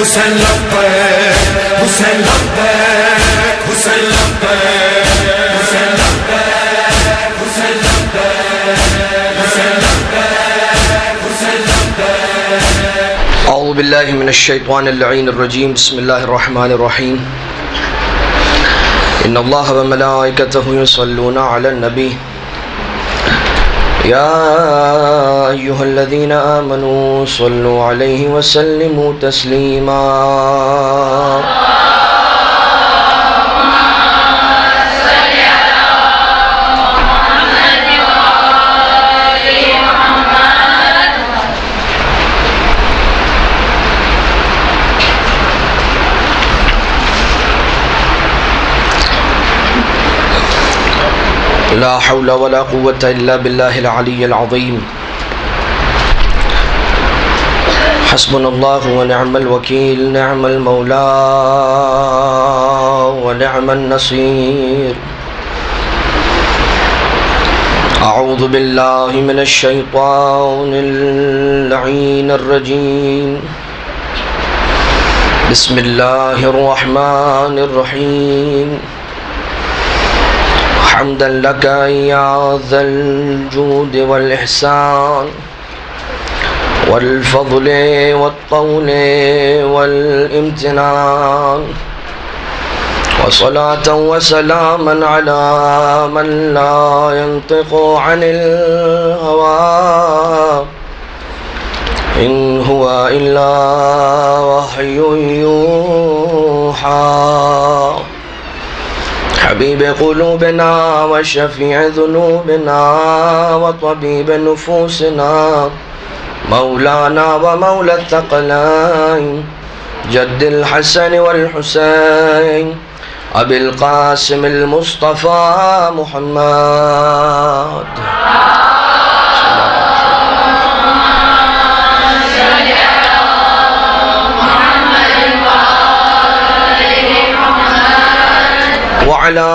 حسین لبیک حسین لبیک حسین لبیک حسین لبیک حسین لبیک حسین لبیک حسین لبیک اعوذ باللہ من الشیطان اللعین الرجیم بسم اللہ الرحمن الرحیم ان اللہ وملائکتہ یصلون علی النبی یا ایہا الذین آمنوا صلوا علیہ وسلموا تسلیما لا حول ولا قوة إلا بالله العلي العظيم حسبنا الله ونعم الوكيل نعم المولى ونعم النصير أعوذ بالله من الشيطان اللعين الرجيم بسم الله الرحمن الرحيم حمدا لك يا ذا الجود والإحسان والفضل والطول والامتنان وصلاة وسلاما على من لا ينطق عن الهوى إن هو إلا وحي يوحى حبيب قلوبنا وشفيع ذنوبنا وطبيب نفوسنا مولانا ومولى الثقلين جد الحسن والحسين أبي القاسم المصطفى محمد وعلى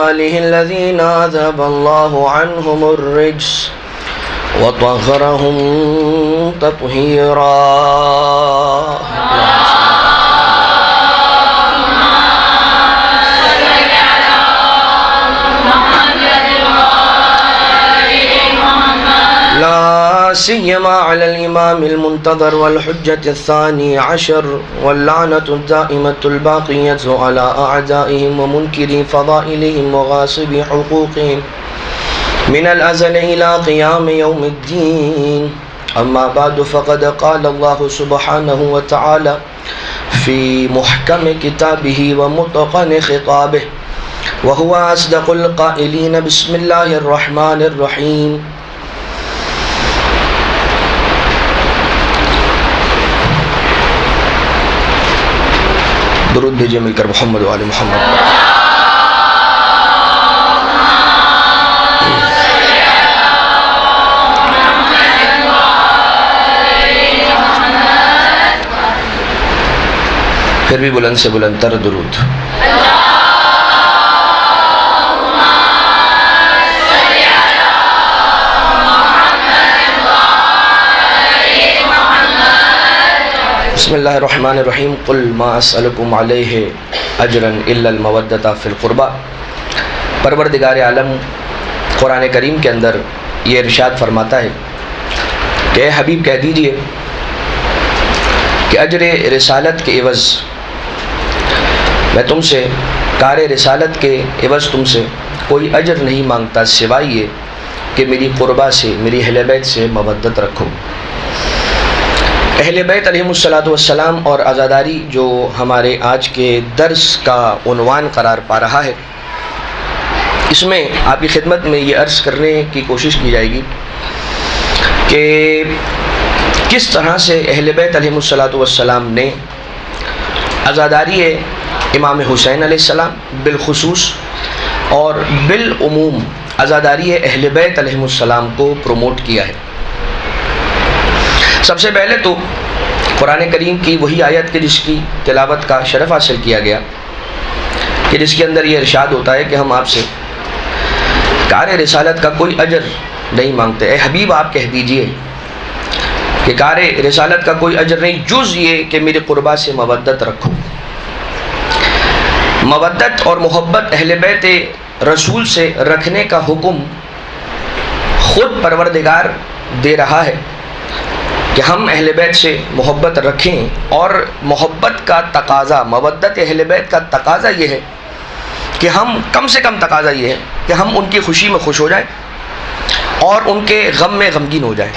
آله الذين أذهب الله عنهم الرجس وطهرهم تطهيرا لا سيما على الإمام المنتظر والحجة الثاني عشر واللعنة الدائمة الباقية على أعدائهم ومنكري فضائلهم وغاصبي حقوقهم من الأزل إلى قيام يوم الدين أما بعد فقد قال الله سبحانه وتعالى في محكم كتابه ومتقن خطابه وهو أصدق القائلين بسم الله الرحمن الرحيم درود دیجئے مل کر محمد و آل محمد پھر بھی بلند سے بلند تر درود بسم اللہ الرحمن الرحیم قل ما اسألکم علیہ اجرا الا المودۃ فی القربى پروردگار عالم قرآن کریم کے اندر یہ ارشاد فرماتا ہے کہ اے حبیب کہہ دیجئے کہ اجر رسالت کے عوض میں تم سے کار رسالت کے عوض تم سے کوئی اجر نہیں مانگتا سوائے یہ کہ میری قربہ سے میری اہل بیت سے مودت رکھو۔ اہل بیت علیہم السلام اور عزاداری جو ہمارے آج کے درس کا عنوان قرار پا رہا ہے، اس میں آپ کی خدمت میں یہ عرض کرنے کی کوشش کی جائے گی کہ کس طرح سے اہل بیت علیہم السلام نے عزاداری امام حسین علیہ السلام بالخصوص اور بالعموم عزاداری اہل بیت علیہ السلام کو پروموٹ کیا ہے۔ سب سے پہلے تو قرآن کریم کی وہی آیت کہ جس کی تلاوت کا شرف حاصل کیا گیا، کہ جس کے اندر یہ ارشاد ہوتا ہے کہ ہم آپ سے کار رسالت کا کوئی اجر نہیں مانگتے، اے حبیب آپ کہہ دیجئے کہ کار رسالت کا کوئی اجر نہیں جز یہ کہ میرے قربا سے مودت رکھو۔ مودت اور محبت اہل بیت رسول سے رکھنے کا حکم خود پروردگار دے رہا ہے کہ ہم اہل بیت سے محبت رکھیں، اور محبت کا تقاضا، مودت اہل بیت کا تقاضا یہ ہے کہ ہم کم سے کم تقاضا یہ ہے کہ ہم ان کی خوشی میں خوش ہو جائیں اور ان کے غم میں غمگین ہو جائیں۔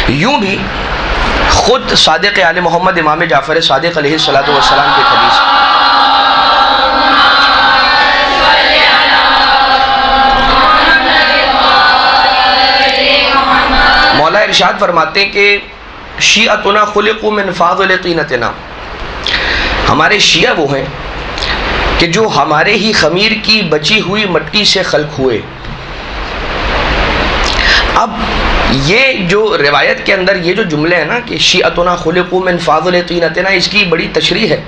یوں بھی خود صادق آل محمد امام جعفر صادق علیہ السلام کے حدیث مولا ارشاد فرماتے ہیں کہ شیعتنا خلقوا من فاضل طینتنا، ہمارے شیعہ وہ ہیں کہ جو ہمارے ہی خمیر کی بچی ہوئی مٹی سے خلق ہوئے۔ اب یہ جو روایت کے اندر یہ جو جملے ہیں نا کہ شیعتنا خلقوا من فاضل طینتنا، اس کی بڑی تشریح ہے۔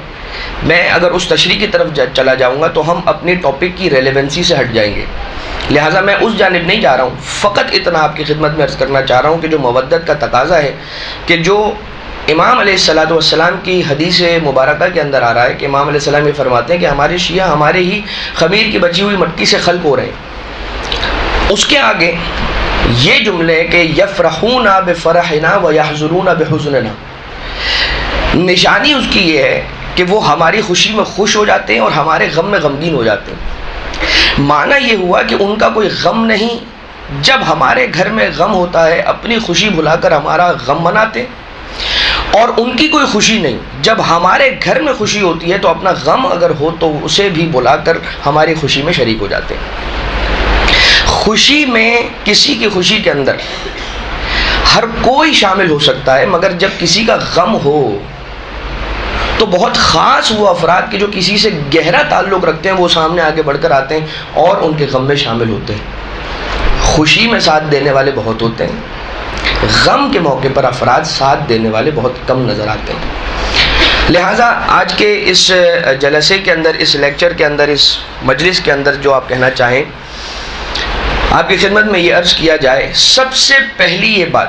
میں اگر اس تشریح کی طرف چلا جاؤں گا تو ہم اپنی ٹاپک کی ریلیونسی سے ہٹ جائیں گے، لہٰذا میں اس جانب نہیں جا رہا ہوں۔ فقط اتنا آپ کی خدمت میں عرض کرنا چاہ رہا ہوں کہ جو مودت کا تقاضا ہے، کہ جو امام علیہ السلام کی حدیث مبارکہ کے اندر آ رہا ہے کہ امام علیہ السلام یہ فرماتے ہیں کہ ہمارے شیعہ ہمارے ہی خمیر کی بچی ہوئی مٹی سے خلق ہو رہے ہیں۔ اس کے آگے یہ جملے کہ یفرحون بفرحنا ویحزنون بحزننا، نشانی اس کی یہ ہے کہ وہ ہماری خوشی میں خوش ہو جاتے ہیں اور ہمارے غم میں غمگین ہو جاتے ہیں۔ معنی یہ ہوا کہ ان کا کوئی غم نہیں، جب ہمارے گھر میں غم ہوتا ہے اپنی خوشی بھلا کر ہمارا غم مناتے ہیں، اور ان کی کوئی خوشی نہیں، جب ہمارے گھر میں خوشی ہوتی ہے تو اپنا غم اگر ہو تو اسے بھی بلا کر ہماری خوشی میں شریک ہو جاتے ہیں۔ خوشی میں، کسی کی خوشی کے اندر ہر کوئی شامل ہو سکتا ہے، مگر جب کسی کا غم ہو تو بہت خاص وہ افراد کے جو کسی سے گہرا تعلق رکھتے ہیں وہ سامنے آگے بڑھ کر آتے ہیں اور ان کے غم میں شامل ہوتے ہیں۔ خوشی میں ساتھ دینے والے بہت ہوتے ہیں، غم کے موقع پر افراد ساتھ دینے والے بہت کم نظر آتے ہیں۔ لہٰذا آج کے اس جلسے کے اندر، اس لیکچر کے اندر، اس مجلس کے اندر جو آپ کہنا چاہیں، آپ کی خدمت میں یہ عرض کیا جائے، سب سے پہلی یہ بات،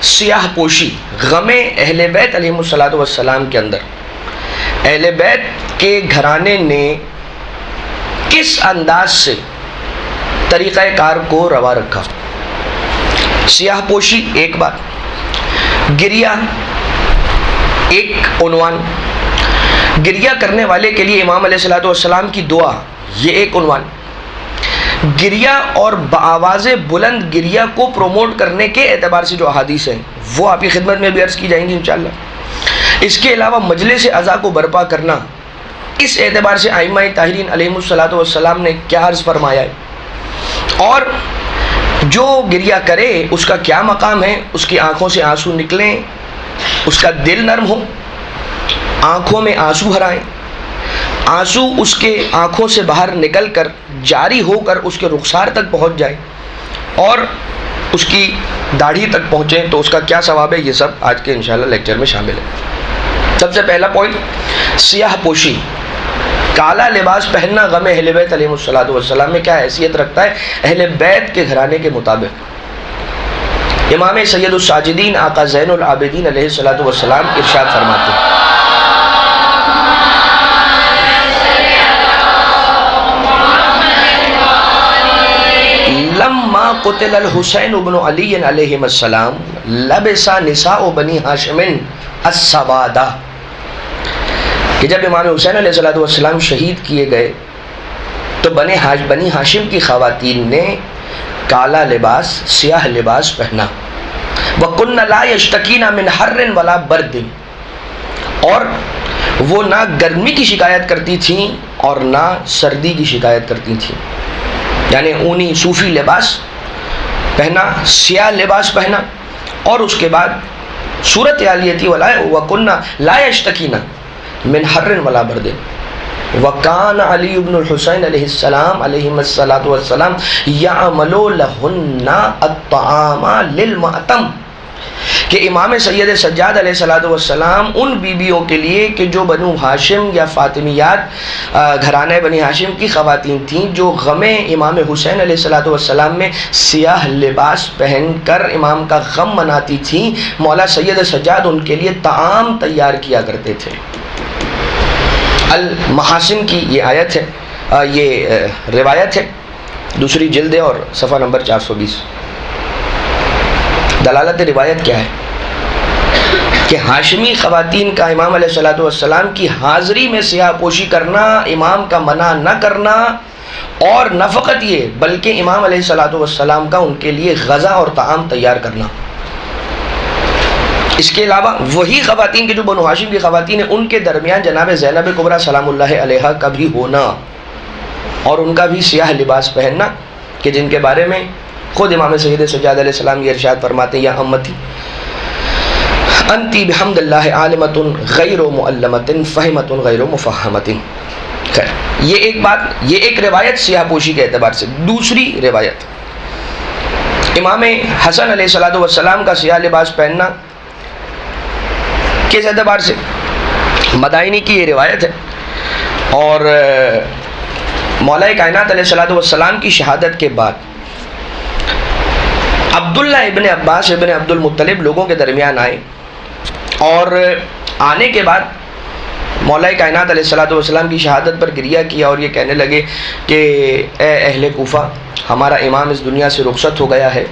سیاہ پوشی غم اہل بیت علیہ السلام کے اندر اہل بیت کے گھرانے نے کس انداز سے طریقہ کار کو روا رکھا۔ سیاہ پوشی ایک بات، گریہ ایک عنوان، گریہ کرنے والے کے لیے امام علیہ السلام کی دعا یہ ایک عنوان، گریہ اور بآواز بلند گریہ کو پروموٹ کرنے کے اعتبار سے جو احادیث ہیں وہ آپ کی خدمت میں بھی عرض کی جائیں گی انشاءاللہ۔ اس کے علاوہ مجلس عزا کو برپا کرنا، اس اعتبار سے ائمہ طاہرین علیہ السلام نے کیا عرض فرمایا ہے، اور جو گریہ کرے اس کا کیا مقام ہے، اس کی آنکھوں سے آنسو نکلیں، اس کا دل نرم ہو، آنکھوں میں آنسو بھرائیں، آنسو اس کے آنکھوں سے باہر نکل کر جاری ہو کر اس کے رخسار تک پہنچ جائے اور اس کی داڑھی تک پہنچے، تو اس کا کیا ثواب ہے، یہ سب آج کے انشاءاللہ لیکچر میں شامل ہے۔ سب سے پہلا پوائنٹ، سیاہ پوشی، کالا لباس پہننا غم اہل بیت علیہ السلام میں کیا حیثیت رکھتا ہے اہل بیت کے گھرانے کے مطابق۔ امام سید الساجدین آقا زین العابدین علیہ السلام ارشاد فرماتے ہیں، لما قتل الحسین بن علی علیہ السلام لبس نساء بنی ہاشم السوادہ، کہ جب امام حسین علیہ السلام شہید کیے گئے تو بنی ہاشم کی خواتین نے کالا لباس، سیاہ لباس پہنا۔ وَقُنَّ لَا يَشْتَكِينَ مِنْ حَرٍّ وَلَا بَرْدٍ، اور وہ نہ گرمی کی شکایت کرتی تھیں اور نہ سردی کی شکایت کرتی تھیں، یعنی اونی صوفی لباس پہنا، سیاہ لباس پہنا، اور اس کے بعد صورت حال یہ تھی وَكُنَّا لَا يَشْتَكِينَ مِنْ حَرٍّ وَلَا بَرْدٍ وَكَانَ عَلِيُّ بْنُ الْحُسَيْنِ علیہ السلام علیہم الصلاۃ والسلام يَعْمَلُ لَهُنَّ الطَّعَامَ لِلْمَأْتَمِ کہ امام سید سجاد علیہ الصلاۃ والسلام ان بیویوں کے لیے کہ جو بنو ہاشم یا فاطمیات گھرانہ بنی ہاشم کی خواتین تھیں جو غم امام حسین علیہ الصلاۃ والسلام میں سیاہ لباس پہن کر امام کا غم مناتی تھیں، مولا سید سجاد ان کے لیے طعام تیار کیا کرتے تھے۔ المحاسن کی یہ آیت ہے، یہ روایت ہے، دوسری جلد ہے اور صفحہ نمبر 420۔ دلالت روایت کیا ہے کہ ہاشمی خواتین کا امام علیہ الصلوۃ والسلام کی حاضری میں سیاہ پوشی کرنا، امام کا منع نہ کرنا، اور نہ فقط یہ بلکہ امام علیہ الصلوۃ والسلام کا ان کے لیے غذا اور طعام تیار کرنا۔ اس کے علاوہ وہی خواتین کے جو بنو ہاشم کی خواتین ہیں ان کے درمیان جناب زینب کبریٰ سلام اللہ علیہا کا بھی ہونا اور ان کا بھی سیاہ لباس پہننا، کہ جن کے بارے میں خود امام سید سجاد علیہ السلام یہ ارشاد فرماتے ہیں، یا امتی انتی بحمد اللہ عالمۃ غیر معلمۃ فہمۃ غیر مفہمۃ۔ خیر، یہ ایک بات، یہ ایک روایت سیاہ پوشی کے اعتبار سے۔ دوسری روایت امام حسن علیہ الصلوۃ والسلام کا سیاہ لباس پہننا کس اعتبار سے؟ مدائنی کی یہ روایت ہے، اور مولا کائنات علیہ الصلوۃ والسلام کی شہادت کے بعد عبداللہ ابن عباس ابن عبد المطلب لوگوں کے درمیان آئے، اور آنے کے بعد مولا کائنات علیہ الصلوۃ والسلام کی شہادت پر گریہ کیا اور یہ کہنے لگے کہ اے اہل کوفہ، ہمارا امام اس دنیا سے رخصت ہو گیا ہے،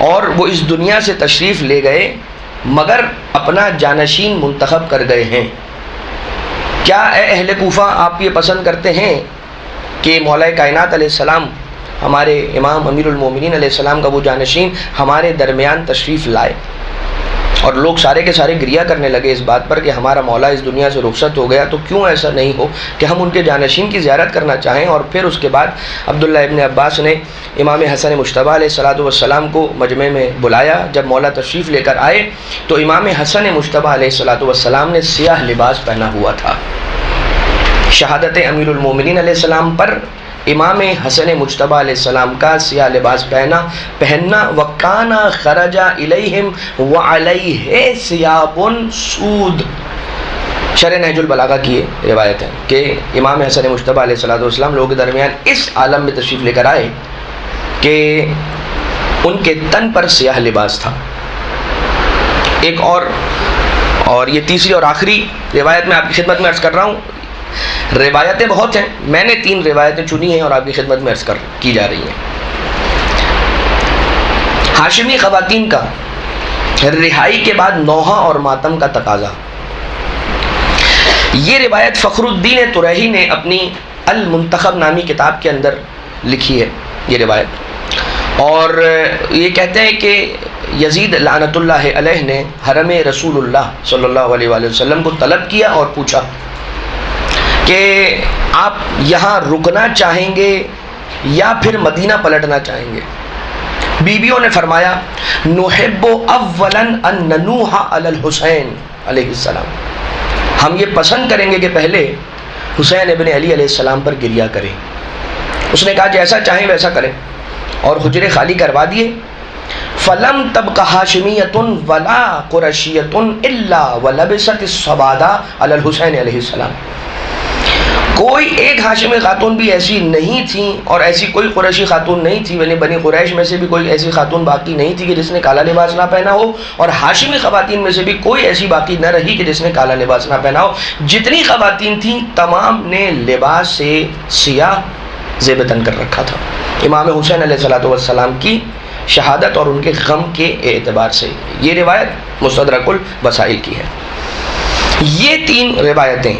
اور وہ اس دنیا سے تشریف لے گئے مگر اپنا جانشین منتخب کر گئے ہیں۔ کیا اے اہل کوفہ آپ یہ پسند کرتے ہیں کہ مولا کائنات علیہ السلام، ہمارے امام امیر المومنین علیہ السلام کا وہ جانشین ہمارے درمیان تشریف لائے؟ اور لوگ سارے کے سارے گریہ کرنے لگے اس بات پر کہ ہمارا مولا اس دنیا سے رخصت ہو گیا، تو کیوں ایسا نہیں ہو کہ ہم ان کے جانشین کی زیارت کرنا چاہیں۔ اور پھر اس کے بعد عبداللہ ابن عباس نے امام حسن مجتبیٰ علیہ الصلوۃ والسلام کو مجمع میں بلایا۔ جب مولا تشریف لے کر آئے تو امام حسن مجتبیٰ علیہ الصلوۃ والسلام نے سیاہ لباس پہنا ہوا تھا۔ شہادت امیر المومنین علیہ السلام پر امام حسن مجتبیٰ علیہ السلام کا سیاہ لباس پہننا وَكَانَ خَرَجَ إِلَيْهِمْ وَعَلَيْهِ ثِيَابٌ سُودٌ۔ شرح نہج البلاغہ کی یہ روایت ہے کہ امام حسن مجتبیٰ علیہ السلام لوگوں کے درمیان اس عالم میں تشریف لے کر آئے کہ ان کے تن پر سیاہ لباس تھا۔ ایک اور یہ تیسری اور آخری روایت میں آپ کی خدمت میں عرض کر رہا ہوں۔ روایتیں بہت ہیں، میں نے 3 روایتیں چنی ہیں اور آپ کی خدمت میں عرض کی جا رہی ہیں۔ ہاشمی خواتین کا رہائی کے بعد نوحہ اور ماتم کا تقاضا، یہ روایت فخر الدین طریحی نے اپنی المنتخب نامی کتاب کے اندر لکھی ہے یہ روایت، اور یہ کہتے ہیں کہ یزید لعنت اللہ علیہ نے حرم رسول اللہ صلی اللہ علیہ وآلہ وسلم کو طلب کیا اور پوچھا کہ آپ یہاں رکنا چاہیں گے یا پھر مدینہ پلٹنا چاہیں گے؟ بیویوں نے فرمایا نحب اولا ان ننوح علی الحسین علیہ السلام، ہم یہ پسند کریں گے کہ پہلے حسین ابن علی علیہ السلام پر گریہ کریں۔ اس نے کہا جیسا چاہیں ویسا کریں، اور حجرے خالی کروا دیے۔ فلم تبق ہاشمیۃ ولا قریشیۃ الا ولبست السواد علی الحسین علیہ السلام، کوئی ایک ہاشمی خاتون بھی ایسی نہیں تھی اور ایسی کوئی قریشی خاتون نہیں تھی، یعنی بنی قریش میں سے بھی کوئی ایسی خاتون باقی نہیں تھی کہ جس نے کالا لباس نہ پہنا ہو، اور ہاشمی خواتین میں سے بھی کوئی ایسی باقی نہ رہی کہ جس نے کالا لباس نہ پہنا ہو۔ جتنی خواتین تھیں تمام نے لباس سے سیاہ زیب تن کر رکھا تھا، امام حسین علیہ الصلوۃ والسلام کی شہادت اور ان کے غم کے اعتبار سے۔ یہ روایت مستدرک الوسائل کی ہے۔ یہ 3 روایتیں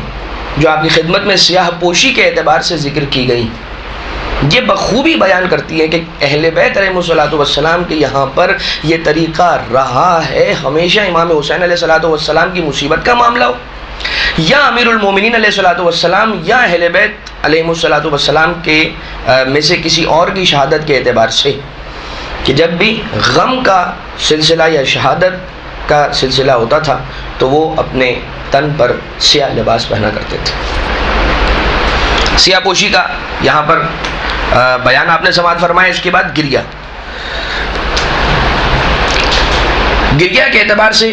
جو آپ کی خدمت میں سیاہ پوشی کے اعتبار سے ذکر کی گئی، یہ بخوبی بیان کرتی ہے کہ اہل بیت علیہ الصلوۃ والسلام کے یہاں پر یہ طریقہ رہا ہے ہمیشہ، امام حسین علیہ الصلوۃ والسلام کی مصیبت کا معاملہ ہو یا امیر المومنین علیہ الصلوۃ والسلام یا اہل بیت علیہ الصلوۃ والسلام کے میں سے کسی اور کی شہادت کے اعتبار سے، کہ جب بھی غم کا سلسلہ یا شہادت کا سلسلہ ہوتا تھا تو وہ اپنے تن پر سیاہ لباس پہنا کرتے تھے. سیاہ پوشی کا یہاں پر بیان آپ نے سماعت فرمایا. اس کے بعد گریہ کے اعتبار سے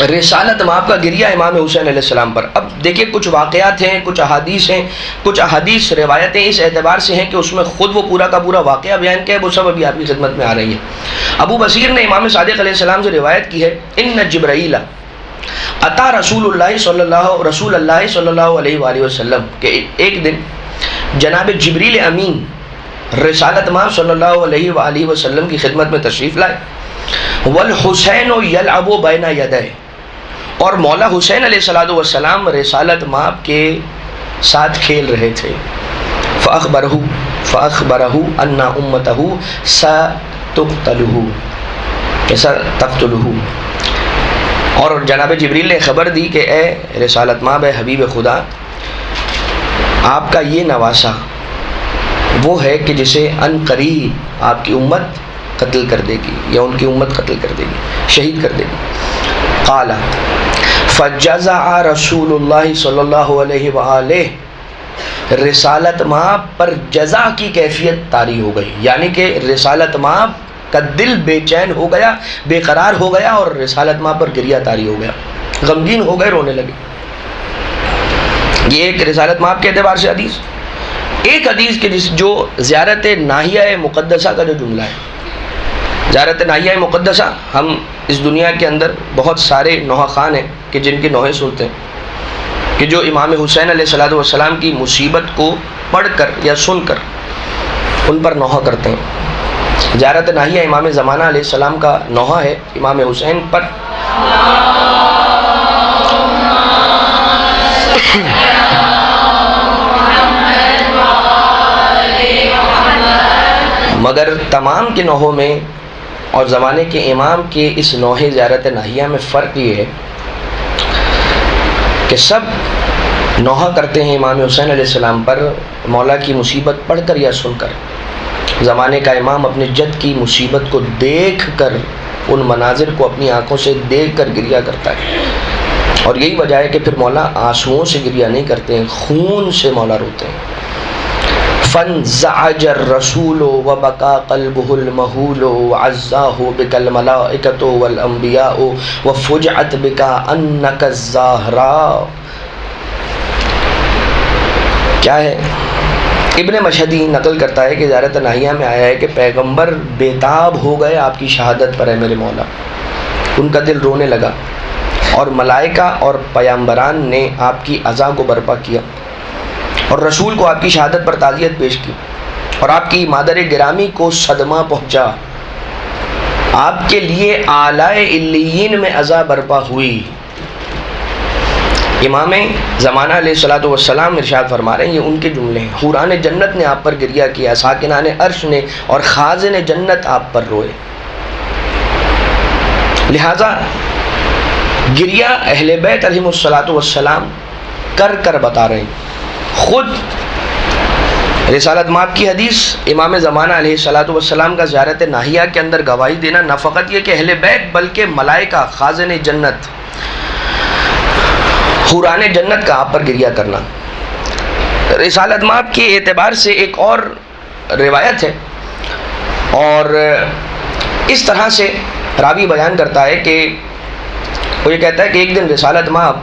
رسالت مآب کا گریہ امام حسین علیہ السلام پر. اب دیکھیے کچھ واقعات ہیں، کچھ احادیث ہیں، کچھ احادیث روایتیں اس اعتبار سے ہیں کہ اس میں خود وہ پورا کا پورا واقعہ بیان کیا ہے، وہ سب ابھی آپ کی خدمت میں آ رہی ہیں. ابو بصیر نے امام صادق علیہ السلام سے روایت کی ہے، ان جبرائیل اتا رسول اللہ صلی اللہ علیہ وآلہ وسلم، کہ ایک دن جناب جبریل امین رسالت مآب صلی اللہ علیہ وآلہ وسلم کی خدمت میں تشریف لائے. والحسین یلعب بین یدیہ، اور مولا حسین علیہ السلام رسالت مآب کے ساتھ کھیل رہے تھے. فأخبرہ ان امتہ ستقتلہ، اور جناب جبریل نے خبر دی کہ اے رسالت مآب، اے حبیب خدا، آپ کا یہ نواسہ وہ ہے کہ جسے ان قریب آپ کی امت قتل کر دے گی، یا ان کی امت قتل کر دے گی، شہید کر دے گی. قال فجزع رسول اللہ صلی اللہ علیہ وآلہ، رسالت مآب پر جزا کی کیفیت طاری ہو گئی، یعنی کہ رسالت مآب کا دل بے چین ہو گیا، بے قرار ہو گیا، اور رسالت مآب پر گریہ طاری ہو گیا، غمگین ہو گئے، رونے لگے. یہ ایک رسالت مآب کے اعتبار سے حدیث. ایک حدیث کے جو زیارت ناحیہ مقدسہ کا جو جملہ ہے، زیارت ناحیہ مقدسہ، ہم اس دنیا کے اندر بہت سارے نوحہ خان ہیں کہ جن کی نوحے سنتے ہیں، کہ جو امام حسین علیہ السلام کی مصیبت کو پڑھ کر یا سن کر ان پر نوحہ کرتے ہیں. زیارت ناحیہ امام زمانہ علیہ السلام کا نوحہ ہے امام حسین پر. مگر تمام کے نوحوں میں اور زمانے کے امام کے اس نوحے زیارت ناحیہ میں فرق یہ ہے کہ سب نوحہ کرتے ہیں امام حسین علیہ السلام پر مولا کی مصیبت پڑھ کر یا سن کر. زمانے کا امام اپنے جد کی مصیبت کو دیکھ کر، ان مناظر کو اپنی آنکھوں سے دیکھ کر گریہ کرتا ہے. اور یہی وجہ ہے کہ پھر مولا آنسوؤں سے گریہ نہیں کرتے ہیں، خون سے مولا روتے ہیں. فانزعج الرسول وبكى قلبه المهول وعزاه بك الملائكة والأنبياء وفجعت بك أنك الزهراء. کیا ہے؟ ابن مشہدی نقل کرتا ہے کہ زیارت ناحیہ میں آیا ہے کہ پیغمبر بیتاب ہو گئے آپ کی شہادت پر، ہے میرے مولا. ان کا دل رونے لگا، اور ملائکہ اور پیامبران نے آپ کی عزا کو برپا کیا، اور رسول کو آپ کی شہادت پر تعزیت پیش کی، اور آپ کی مادر گرامی کو صدمہ پہنچا. آپ کے لیے اعلی علیین میں عزا برپا ہوئی. امام زمانہ علیہ السلام ارشاد فرما رہے ہیں، یہ ان کے جملے ہیں. حوران جنت نے آپ پر گریہ کیا، ساکنان عرش نے اور خازن جنت آپ پر روئے. لہذا گریہ اہل بیت علیہم السلام کر کر بتا رہے ہیں. خود رسالت مآب کی حدیث امام زمانہ علیہ السلام کا زیارت ناحیہ کے اندر گواہی دینا، نہ فقط یہ کہ اہل بیت بلکہ ملائکہ، خازن جنت، حوران جنت کا آپ پر گریہ کرنا. رسالت مآب کے اعتبار سے ایک اور روایت ہے، اور اس طرح سے راوی بیان کرتا ہے کہ وہ یہ کہتا ہے کہ ایک دن رسالت مآب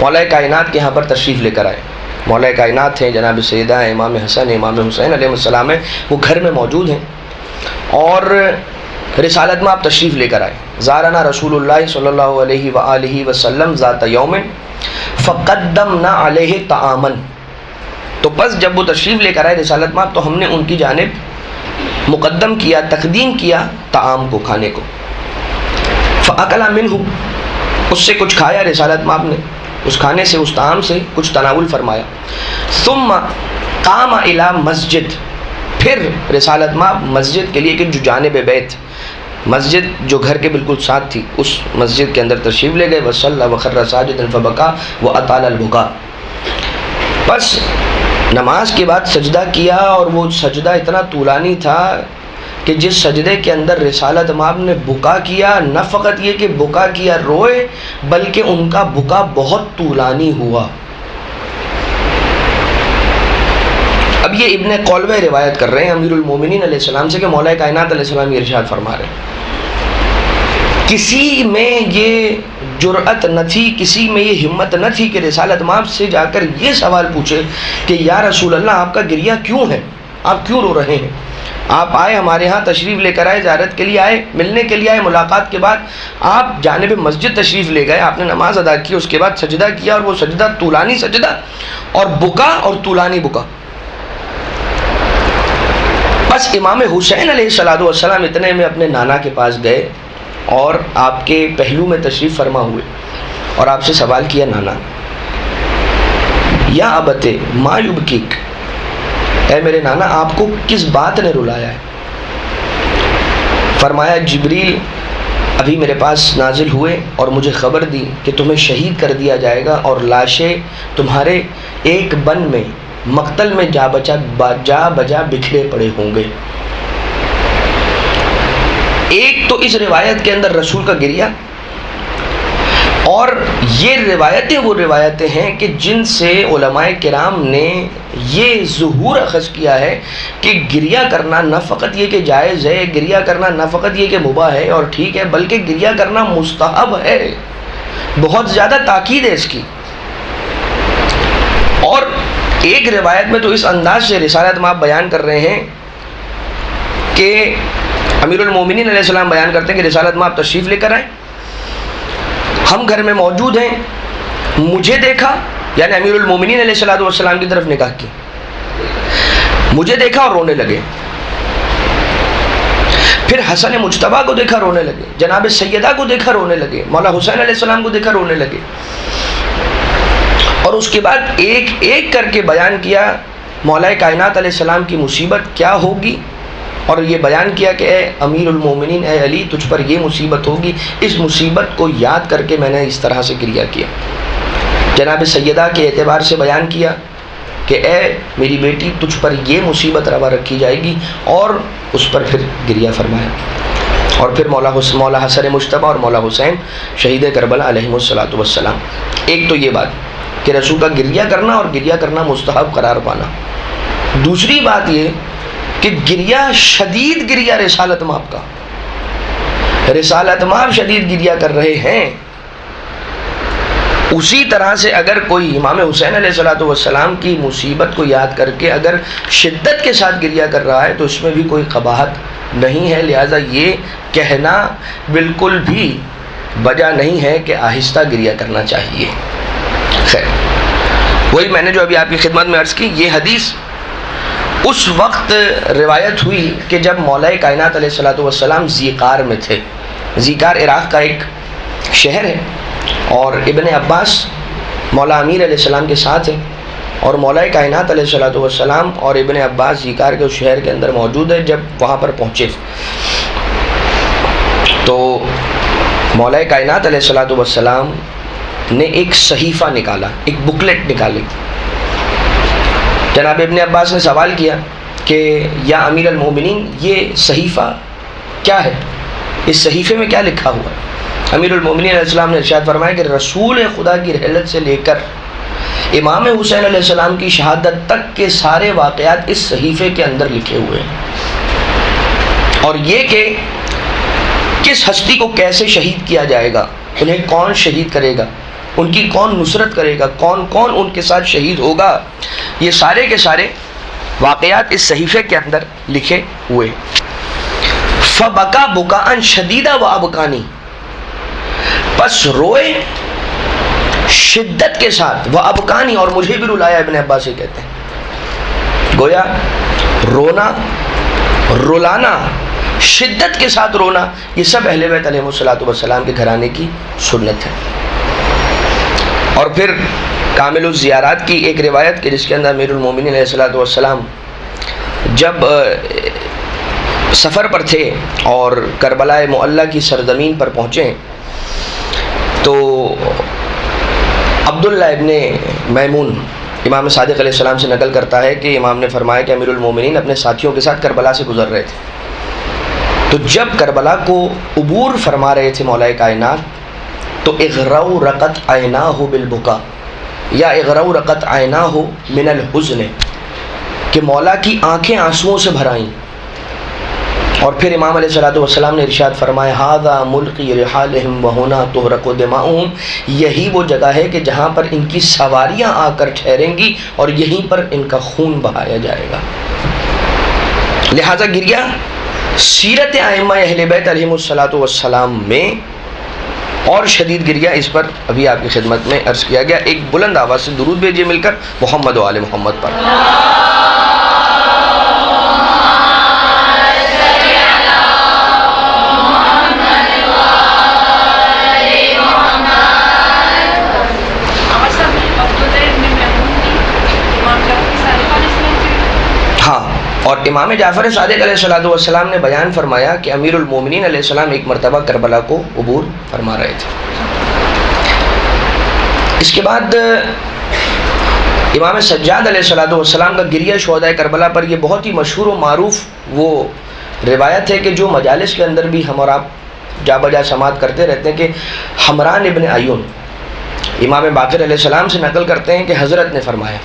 مولا کائنات کے یہاں پر تشریف لے کر آئے. مولا کائنات ہیں جناب سیدہ امام حسن امام حسین علیہ السلام ہیں، وہ گھر میں موجود ہیں، اور رسالت مآب تشریف لے کر آئے. زارنا رسول اللہ صلی اللہ علیہ وآلہ وسلم ذات یوم فقدمنا علیہ طعاما. تو پس جب وہ تشریف لے کر آئے رسالت مآب، تو ہم نے ان کی جانب مقدم کیا، تقدیم کیا طعام کو، کھانے کو. فاکل منہ، اس سے کچھ کھایا رسالت مآب نے، اس کھانے سے، اس طعام سے کچھ تناول فرمایا. ثم قام الی مسجد، پھر رسالت مآب مسجد کے لیے کہ جو جانب بیت، مسجد جو گھر کے بالکل ساتھ تھی، اس مسجد کے اندر تشریف لے گئے. وصلی وخر ساجدا فبکا واطال البکا. بس نماز کے بعد سجدہ کیا، اور وہ سجدہ اتنا طولانی تھا کہ کہ جس سجدے کے اندر رسالت مآب نے بکا کیا، نہ فقط یہ کہ بکا کیا روئے، بلکہ ان کا بکا بہت طولانی ہوا۔ اب یہ ابن قولوہ روایت کر رہے ہیں امیر المومنین علیہ السلام سے کہ مولا کائنات علیہ السلام یہ ارشاد فرما رہے ہیں، کسی میں یہ جرأت نہ تھی، کسی میں یہ ہمت نہ تھی کہ رسالت مآب سے جا کر یہ سوال پوچھے کہ یا رسول اللہ آپ کا گریہ کیوں ہے، آپ کیوں رو رہے ہیں؟ آپ آئے ہمارے ہاں، تشریف لے کر آئے، زیارت کے لیے آئے، ملنے کے لیے آئے، ملاقات کے بعد آپ جانب مسجد تشریف لے گئے، آپ نے نماز ادا کی، اس کے بعد سجدہ کیا، اور وہ سجدہ طولانی سجدہ اور بکا اور طولانی بکا۔ بس امام حسین علیہ السلام اتنے میں اپنے نانا کے پاس گئے اور آپ کے پہلو میں تشریف فرما ہوئے اور آپ سے سوال کیا، نانا یا ابت ما یبکیک، اے میرے نانا آپ کو کس بات نے رلایا ہے؟ فرمایا جبریل ابھی میرے پاس نازل ہوئے اور مجھے خبر دی کہ تمہیں شہید کر دیا جائے گا اور لاشیں تمہارے ایک بن میں مقتل میں جا بجا بکھرے پڑے ہوں گے۔ ایک تو اس روایت کے اندر رسول کا گریہ، اور یہ روایتیں وہ روایتیں ہیں کہ جن سے علماء کرام نے یہ ظہور اخذ کیا ہے کہ گریہ کرنا نہ فقط یہ کہ جائز ہے، گریہ کرنا نہ فقط یہ کہ مباح ہے اور ٹھیک ہے، بلکہ گریہ کرنا مستحب ہے، بہت زیادہ تاکید ہے اس کی۔ اور ایک روایت میں تو اس انداز سے رسالت مآب بیان کر رہے ہیں کہ امیر المومنین علیہ السلام بیان کرتے ہیں کہ رسالت مآب تشریف لے کر آئے، ہم گھر میں موجود ہیں، مجھے دیکھا، یعنی امیر المومنین علیہ السلام کی طرف نگاہ کی، مجھے دیکھا اور رونے لگے، پھر حسن مجتبیٰ کو دیکھا رونے لگے، جناب سیدہ کو دیکھا رونے لگے، مولا حسین علیہ السلام کو دیکھا رونے لگے، اور اس کے بعد ایک ایک کر کے بیان کیا مولا کائنات علیہ السلام کی مصیبت کیا ہوگی، اور یہ بیان کیا کہ اے امیر المومنین، اے علی تجھ پر یہ مصیبت ہوگی، اس مصیبت کو یاد کر کے میں نے اس طرح سے گریہ کیا۔ جناب سیدہ کے اعتبار سے بیان کیا کہ اے میری بیٹی تجھ پر یہ مصیبت روا رکھی جائے گی، اور اس پر پھر گریہ فرمایا۔ اور پھر مولا حسن مجتبیٰ اور مولا حسین شہید کربلا علیہم السلام۔ ایک تو یہ بات کہ رسول کا گریہ کرنا اور گریہ کرنا مستحب قرار پانا۔ دوسری بات یہ کہ گریہ، شدید گریہ رسالت مآب کا، رسالت مآب شدید گریہ کر رہے ہیں، اسی طرح سے اگر کوئی امام حسین علیہ السلام کی مصیبت کو یاد کر کے اگر شدت کے ساتھ گریہ کر رہا ہے تو اس میں بھی کوئی قباحت نہیں ہے، لہٰذا یہ کہنا بالکل بھی وجہ نہیں ہے کہ آہستہ گریہ کرنا چاہیے۔ خیر، وہی میں نے جو ابھی آپ کی خدمت میں عرض کی، یہ حدیث اس وقت روایت ہوئی کہ جب مولا کائنات علیہ السلام زیقار میں تھے۔ زیقار عراق کا ایک شہر ہے، اور ابن عباس مولا امیر علیہ السلام کے ساتھ ہیں، اور مولا کائنات علیہ السلام اور ابن عباس زیقار کے اس شہر کے اندر موجود ہے۔ جب وہاں پر پہنچے تو مولا کائنات علیہ السلام نے ایک صحیفہ نکالا، ایک بکلیٹ نکالی۔ جناب ابن عباس نے سوال کیا کہ یا امیر المومنین یہ صحیفہ کیا ہے، اس صحیفے میں کیا لکھا ہوا ہے؟ امیر المومنین علیہ السلام نے ارشاد فرمایا کہ رسول خدا کی رحلت سے لے کر امام حسین علیہ السلام کی شہادت تک کے سارے واقعات اس صحیفے کے اندر لکھے ہوئے ہیں، اور یہ کہ کس ہستی کو کیسے شہید کیا جائے گا، انہیں کون شہید کرے گا، ان کی کون نصرت کرے گا، کون کون ان کے ساتھ شہید ہوگا، یہ سارے کے سارے واقعات اس صحیفے کے اندر لکھے ہوئے۔ فبکا بکاء شدیدا وابکانی، پس روئے شدت کے ساتھ، وابکانی، اور مجھے بھی رلایا۔ ابن عباس سے کہتے ہیں گویا رونا، رلانا، شدت کے ساتھ رونا، یہ سب اہل بیت علیہ السلام کے گھرانے کی سنت ہے۔ اور پھر کامل الزیارات کی ایک روایت کہ جس کے اندر امیر المومنین علیہ السلام جب سفر پر تھے اور کربلا معلی کی سرزمین پر پہنچے تو عبداللہ ابن میمون امام صادق علیہ السلام سے نقل کرتا ہے کہ امام نے فرمایا کہ امیر المومنین اپنے ساتھیوں کے ساتھ کربلا سے گزر رہے تھے، تو جب کربلا کو عبور فرما رہے تھے مولا کائنات تو اغرورقت عیناہ بالبکا یا اغرورقت عیناہ من الحزن کہ مولا کی آنکھیں آنسوؤں سے بھر آئیں. اور پھر امام علیہ الصلوۃ والسلام نے ارشاد فرمایا ھذا ملقی رحالہم وہنا تحرق دماؤہم، یہی وہ جگہ ہے کہ جہاں پر ان کی سواریاں آ کر ٹھہریں گی اور یہیں پر ان کا خون بہایا جائے گا. لہذا گریہ سیرت ائمہ اہل بیت علیہم الصلوۃ والسلام میں اور شدید گریہ، اس پر ابھی آپ کی خدمت میں عرض کیا گیا. ایک بلند آواز سے درود بھیجیے مل کر محمد و آل محمد پر. ہاں، اور امام جعفر صادق علیہ السلام نے بیان فرمایا کہ امیر المومنین علیہ السلام ایک مرتبہ کربلا کو عبور فرما رہے تھے. اس کے بعد امام سجاد علیہ السلام کا گریہ شہداء کربلا پر یہ بہت ہی مشہور و معروف وہ روایت ہے کہ جو مجالس کے اندر بھی ہم اور آپ جا بجا سماعت کرتے رہتے ہیں کہ حمران ابن عیون امام باقر علیہ السلام سے نقل کرتے ہیں کہ حضرت نے فرمایا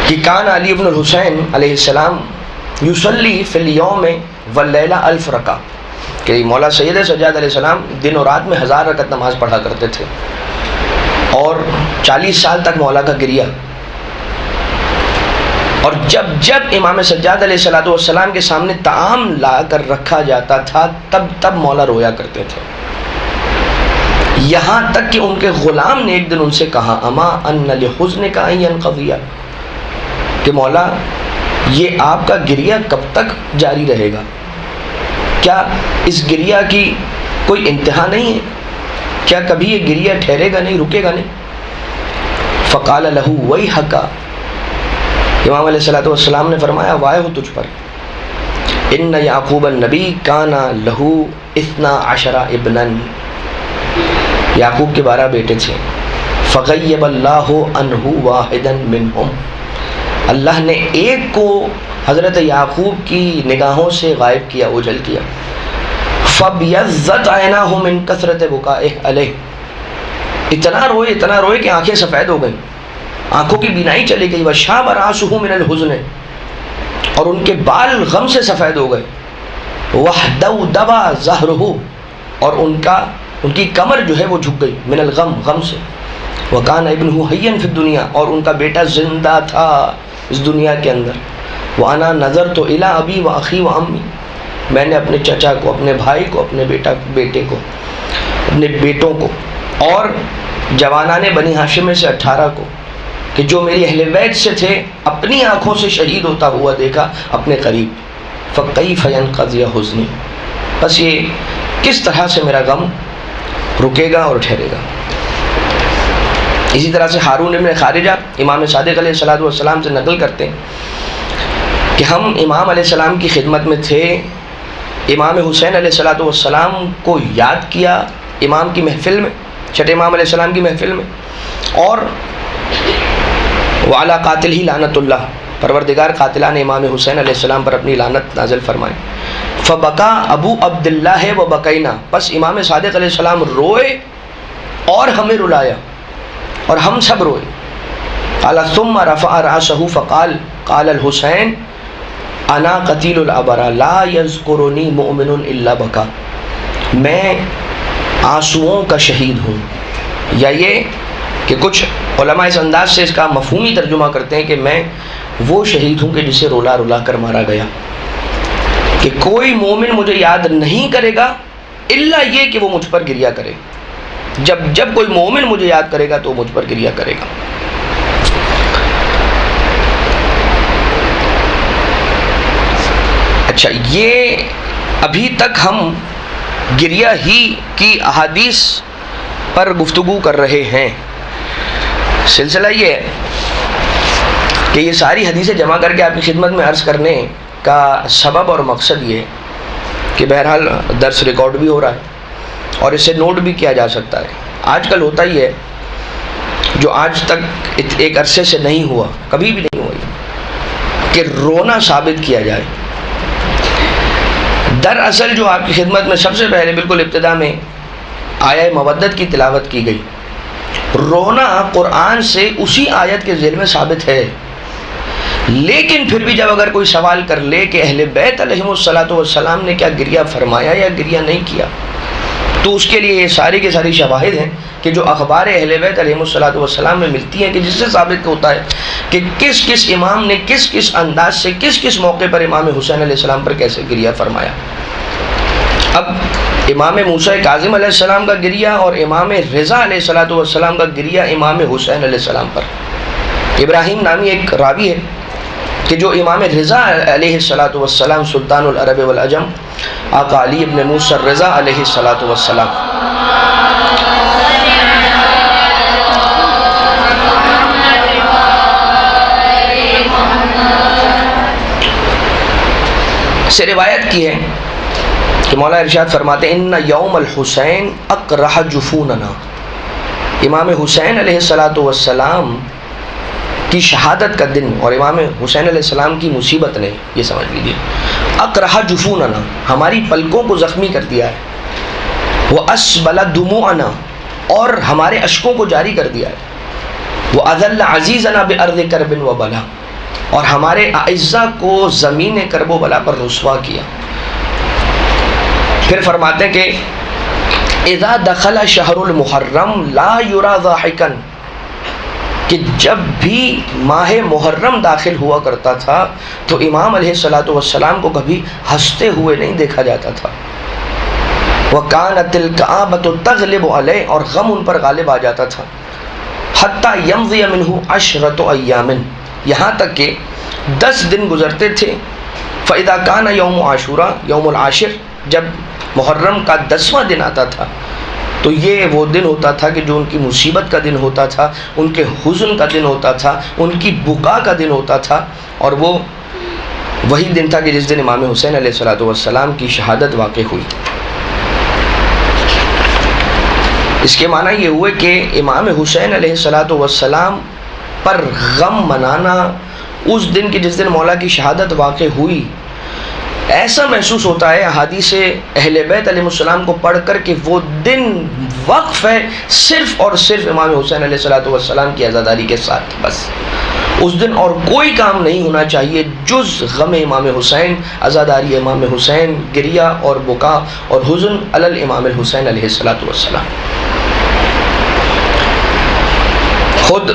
کہ کان علی ابن الحسین علیہ السلام یصلی فی الیوم واللیلہ 1000 رکعہ، کہ مولا سید سجاد علیہ السلام دن و رات میں 1000 رکعت نماز پڑھا کرتے تھے. اور 40 سال تک مولا کا گریہ. اور جب جب امام سجاد علیہ السلام کے سامنے طعام لا کر رکھا جاتا تھا تب مولا رویا کرتے تھے. یہاں تک کہ ان کے غلام نے ایک دن ان سے کہا اما ان لحزنک ان ينقضی، کہ مولا یہ آپ کا گریہ کب تک جاری رہے گا؟ کیا اس گریہ کی کوئی انتہا نہیں ہے؟ کیا کبھی یہ گریہ ٹھہرے گا نہیں، رکے گا نہیں؟ فقال لہ ویحک، امام علیہ السلام نے فرمایا وائے ہو تجھ پر، ان یعقوب النبی کان لہ 12 ابنا، یعقوب کے 12 بیٹے تھے. فغیب اللہ عنہ واحدا منہم، اللہ نے ایک کو حضرت یعقوب کی نگاہوں سے غائب کیا، اوجھل کیا. فَبْيَضَّتْ عَيْنَاهُ مِنْ كَثْرَةِ بُكَائِهِ عَلَيْهِ، اتنا روئے کہ آنکھیں سفید ہو گئیں، آنکھوں کی بینائی چلی گئی. وَشَابَ رَأْسُهُ مِنَ الْحُزْنِ، اور ان کے بال غم سے سفید ہو گئے. وَاحْتَوْدَبَ ظَهْرُهُ، اور ان کی کمر جو ہے وہ جھک گئی، من الغم، غم سے. وَكَانَ ابْنُهُ حَيًّا فِي الدُّنْيَا، اور ان کا بیٹا زندہ تھا اس دنیا کے اندر. وَأَنَا نَظَرْتُ إِلَىٰ أَبِي وَأَخِي وَأَمِّي، میں نے اپنے چچا کو، اپنے بھائی کو، اپنے بیٹے کو، اپنے بیٹوں کو، اور جوانان بنی ہاشم میں سے 18 کو، کہ جو میری اہل بیت سے تھے، اپنی آنکھوں سے شہید ہوتا ہوا دیکھا اپنے قریب. فَكَيْفَ يَنْقَضِي حُزْنِي، بس یہ کس طرح سے میرا غم رکے گا اور ٹھہرے گا. اسی طرح سے ہارون ابن خارجہ امام صادق علیہ السلام سے نقل کرتے ہیں کہ ہم امام علیہ السلام کی خدمت میں تھے، امام حسین علیہ السلام کو یاد کیا امام کی محفل میں، چھٹے امام علیہ السلام کی محفل میں، اور وعلی قاتلہ لعنت اللہ، پروردگار قاتلان امام حسین علیہ السلام پر اپنی لعنت نازل فرمائے. فبکا ابو عبداللہ وبکینا، بس امام صادق علیہ السلام روئے اور ہمیں رلایا اور ہم سب روئے. قال ثم رفع رأسه فقال قال الحسین انا قتیل الابرا لا یذکرنی مؤمن الا بکا، میں آنسوؤں کا شہید ہوں. یا یہ کہ کچھ علماء اس انداز سے اس کا مفہومی ترجمہ کرتے ہیں کہ میں وہ شہید ہوں کہ جسے رولا رولا کر مارا گیا، کہ کوئی مومن مجھے یاد نہیں کرے گا الا یہ کہ وہ مجھ پر گریہ کرے. جب کوئی مومن مجھے یاد کرے گا تو وہ مجھ پر گریہ کرے گا. اچھا، یہ ابھی تک ہم گریہ ہی کی احادیث پر گفتگو کر رہے ہیں. سلسلہ یہ ہے کہ یہ ساری حدیثیں جمع کر کے آپ کی خدمت میں عرض کرنے کا سبب اور مقصد یہ ہے کہ بہرحال درس ریکارڈ بھی ہو رہا ہے اور اسے نوٹ بھی کیا جا سکتا ہے. آج کل ہوتا ہی ہے جو آج تک ایک عرصے سے نہیں ہوا، کبھی بھی نہیں ہوا، کہ رونا ثابت کیا جائے. دراصل جو آپ کی خدمت میں سب سے پہلے بالکل ابتدا میں آیہ مودت کی تلاوت کی گئی، رونا قرآن سے اسی آیت کے ذیل میں ثابت ہے، لیکن پھر بھی جب اگر کوئی سوال کر لے کہ اہل بیت علیہم السلام نے کیا گریہ فرمایا یا گریہ نہیں کیا، تو اس کے لیے یہ ساری کی ساری شواہد ہیں کہ جو اخبار اہل بیت علیہم السلام میں ملتی ہیں، کہ جس سے ثابت ہوتا ہے کہ کس کس امام نے کس کس انداز سے کس کس موقع پر امام حسین علیہ السلام پر کیسے گریہ فرمایا۔ اب امام موسیٰ کاظم علیہ السلام کا گریہ اور امام رضا علیہ السلام کا گریہ امام حسین علیہ السلام پر، ابراہیم نامی ایک راوی ہے کہ جو امام رضا علیہ السلام سلطان العرب والعجم آقا علی ابن موسیٰ رضا علیہ السلام سے روایت کی ہے کہ مولا ارشاد فرماتے ہیں ان یوم الحسین اقرح جفوننا، امام حسین علیہ السلام کی شہادت کا دن اور امام حسین علیہ السلام کی مصیبت نے، یہ سمجھ لیجیے، اقرح جفوننا، ہماری پلکوں کو زخمی کر دیا ہے، واسبل دموعنا، اور ہمارے اشکوں کو جاری کر دیا ہے، واذل عزیزنا بارض کرب وبلا، اور ہمارے اعزا کو زمین کرب و بلا پر رسوا کیا۔ پھر فرماتے ہیں کہ اذا دخل شہر المحرم لا یرا ضاحکا، کہ جب بھی ماہ محرم داخل ہوا کرتا تھا تو امام علیہ السلام کو کبھی ہنستے ہوئے نہیں دیکھا جاتا تھا، وَكَانَتِ الْكَآبَةُ تَغْلِبُ عَلَيْهِ، اور غم ان پر غالب آ جاتا تھا، حَتَّى يَمْضِيَ مِنْهُ عَشْرَةُ أَيَّامٍ، یہاں تک کہ 10 دن گزرتے تھے، فَإِذَا كَانَ يَوْمُ عَاشُورَا، یوم العاشر، جب محرم کا 10واں دن آتا تھا تو یہ وہ دن ہوتا تھا کہ جو ان کی مصیبت کا دن ہوتا تھا، ان کے حزن کا دن ہوتا تھا، ان کی بکا کا دن ہوتا تھا، اور وہ وہی دن تھا کہ جس دن امام حسین علیہ السلام کی شہادت واقع ہوئی۔ اس کے معنی یہ ہوئے کہ امام حسین علیہ السلام پر غم منانا اس دن کی جس دن مولا کی شہادت واقع ہوئی، ایسا محسوس ہوتا ہے احادیث اہل بیت علیہ السلام کو پڑھ کر کہ وہ دن وقف ہے صرف اور صرف امام حسین علیہ السلام کی عزاداری کے ساتھ، بس اس دن اور کوئی کام نہیں ہونا چاہیے جز غم امام حسین، عزاداری امام حسین، گریہ اور بکا اور حزن علی الامام الحسین علیہ السلام۔ خود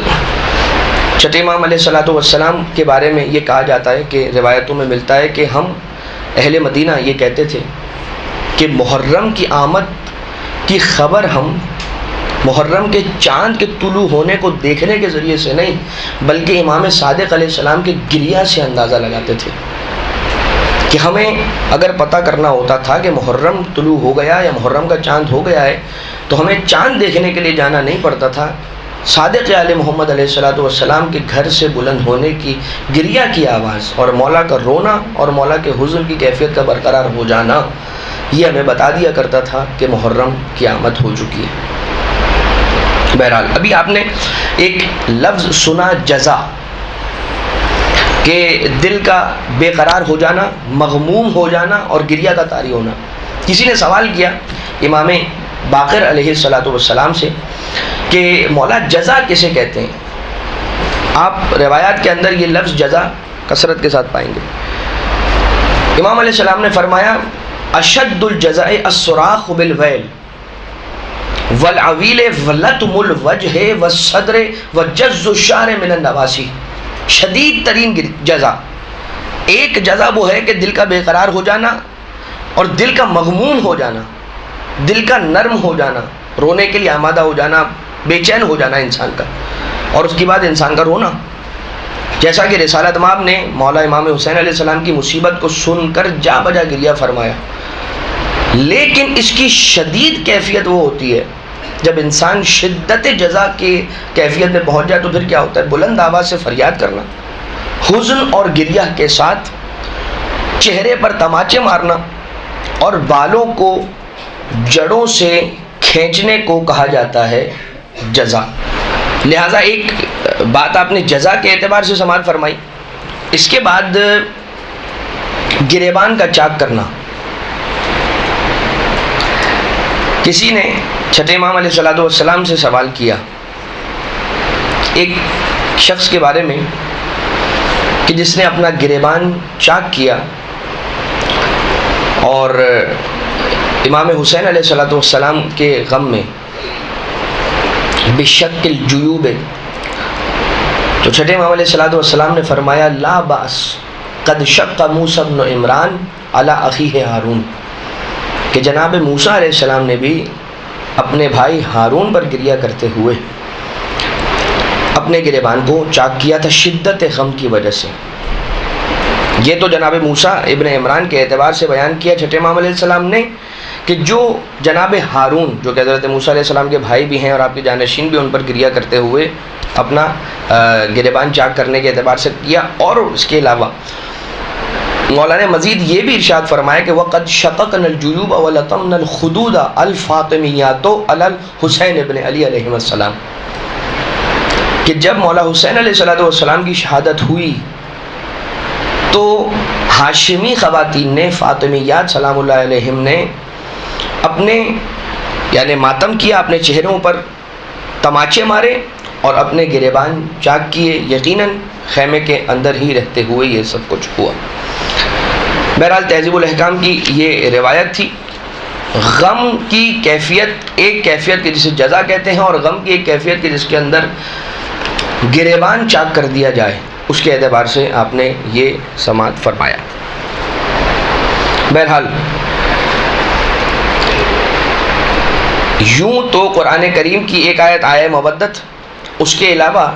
چھٹے امام علیہ السلام کے بارے میں یہ کہا جاتا ہے کہ روایتوں میں ملتا ہے کہ ہم اہل مدینہ یہ کہتے تھے کہ محرم کی آمد کی خبر ہم محرم کے چاند کے طلوع ہونے کو دیکھنے کے ذریعے سے نہیں بلکہ امام صادق علیہ السلام کے گریہ سے اندازہ لگاتے تھے، کہ ہمیں اگر پتہ کرنا ہوتا تھا کہ محرم طلوع ہو گیا یا محرم کا چاند ہو گیا ہے تو ہمیں چاند دیکھنے کے لیے جانا نہیں پڑتا تھا، صادق آل محمد علیہ السلام کے گھر سے بلند ہونے کی گریہ کی آواز اور مولا کا رونا اور مولا کے حزن کی کیفیت کا برقرار ہو جانا یہ ہمیں بتا دیا کرتا تھا کہ محرم کی آمد ہو چکی ہے۔ بہرحال ابھی آپ نے ایک لفظ سنا جزا، کہ دل کا بے قرار ہو جانا، مغموم ہو جانا اور گریہ کا طاری ہونا۔ کسی نے سوال کیا امام باقر علیہ السلام سے کہ مولا جزا کسے کہتے ہیں؟ آپ روایات کے اندر یہ لفظ جزا کثرت کے ساتھ پائیں گے۔ امام علیہ السلام نے فرمایا اشد الجزاء الصراخ بالویل والعویل ولطم الوجہ والصدر وجز الشعر من النواسی، شدید ترین جزا، ایک جزا وہ ہے کہ دل کا بے قرار ہو جانا اور دل کا مغموم ہو جانا، دل کا نرم ہو جانا، رونے کے لیے آمادہ ہو جانا، بے چین ہو جانا انسان کا، اور اس کے بعد انسان کا رونا، جیسا کہ رسالت مآب نے مولا امام حسین علیہ السلام کی مصیبت کو سن کر جا بجا گریہ فرمایا۔ لیکن اس کی شدید کیفیت وہ ہوتی ہے جب انسان شدت جزا کی کیفیت میں پہنچ جائے، تو پھر کیا ہوتا ہے؟ بلند آواز سے فریاد کرنا، حزن اور گریہ کے ساتھ چہرے پر تماچے مارنا اور بالوں کو جڑوں سے کھینچنے کو کہا جاتا ہے جزا۔ لہٰذا ایک بات آپ نے جزا کے اعتبار سے سماعت فرمائی۔ اس کے بعد گریبان کا چاک کرنا، کسی نے چھٹے امام علیہ السلام سے سوال کیا ایک شخص کے بارے میں کہ جس نے اپنا گریبان چاک کیا اور امام حسین علیہ السلام کے غم میں بشق الجیوب، تو چھٹے امام علیہ السلام نے فرمایا لا باس قد شق موسیٰ بن عمران علی اخیہ ہارون، کہ جناب موسیٰ علیہ السلام نے بھی اپنے بھائی ہارون پر گریہ کرتے ہوئے اپنے گریبان کو چاک کیا تھا شدت غم کی وجہ سے۔ یہ تو جناب موسیٰ ابن عمران کے اعتبار سے بیان کیا چھٹے امام علیہ السلام نے کہ جو جناب ہارون جو کہ حضرت موسیٰ علیہ السلام کے بھائی بھی ہیں اور آپ کے جانشین بھی، ان پر گریہ کرتے ہوئے اپنا گریبان چاک کرنے کے اعتبار سے کیا۔ اور اس کے علاوہ مولانا مزید یہ بھی ارشاد فرمایا کہ وَقَدْ شَقَقْنَا الْجُيُوبَ وَلَطَمْنَا الْخُدُودَ الْفَاطِمِيَّاتُ عَلَى الْحُسَيْنِ ابن علی علیہ السلام، کہ جب مولا حسین علیہ السلام کی شہادت ہوئی تو ہاشمی خواتین نے، فاطمیات سلام اللہ علیہم نے اپنے یعنی ماتم کیا، اپنے چہروں پر تماچے مارے اور اپنے گریبان چاک کیے، یقیناً خیمے کے اندر ہی رہتے ہوئے یہ سب کچھ ہوا۔ بہرحال تہذیب الاحکام کی یہ روایت تھی۔ غم کی کیفیت، ایک کیفیت کے جسے جزا کہتے ہیں، اور غم کی ایک کیفیت کے جس کے اندر گریبان چاک کر دیا جائے، اس کے اعتبار سے آپ نے یہ سماعت فرمایا۔ بہرحال یوں تو قرآن کریم کی ایک آیت آیہ مودت، اس کے علاوہ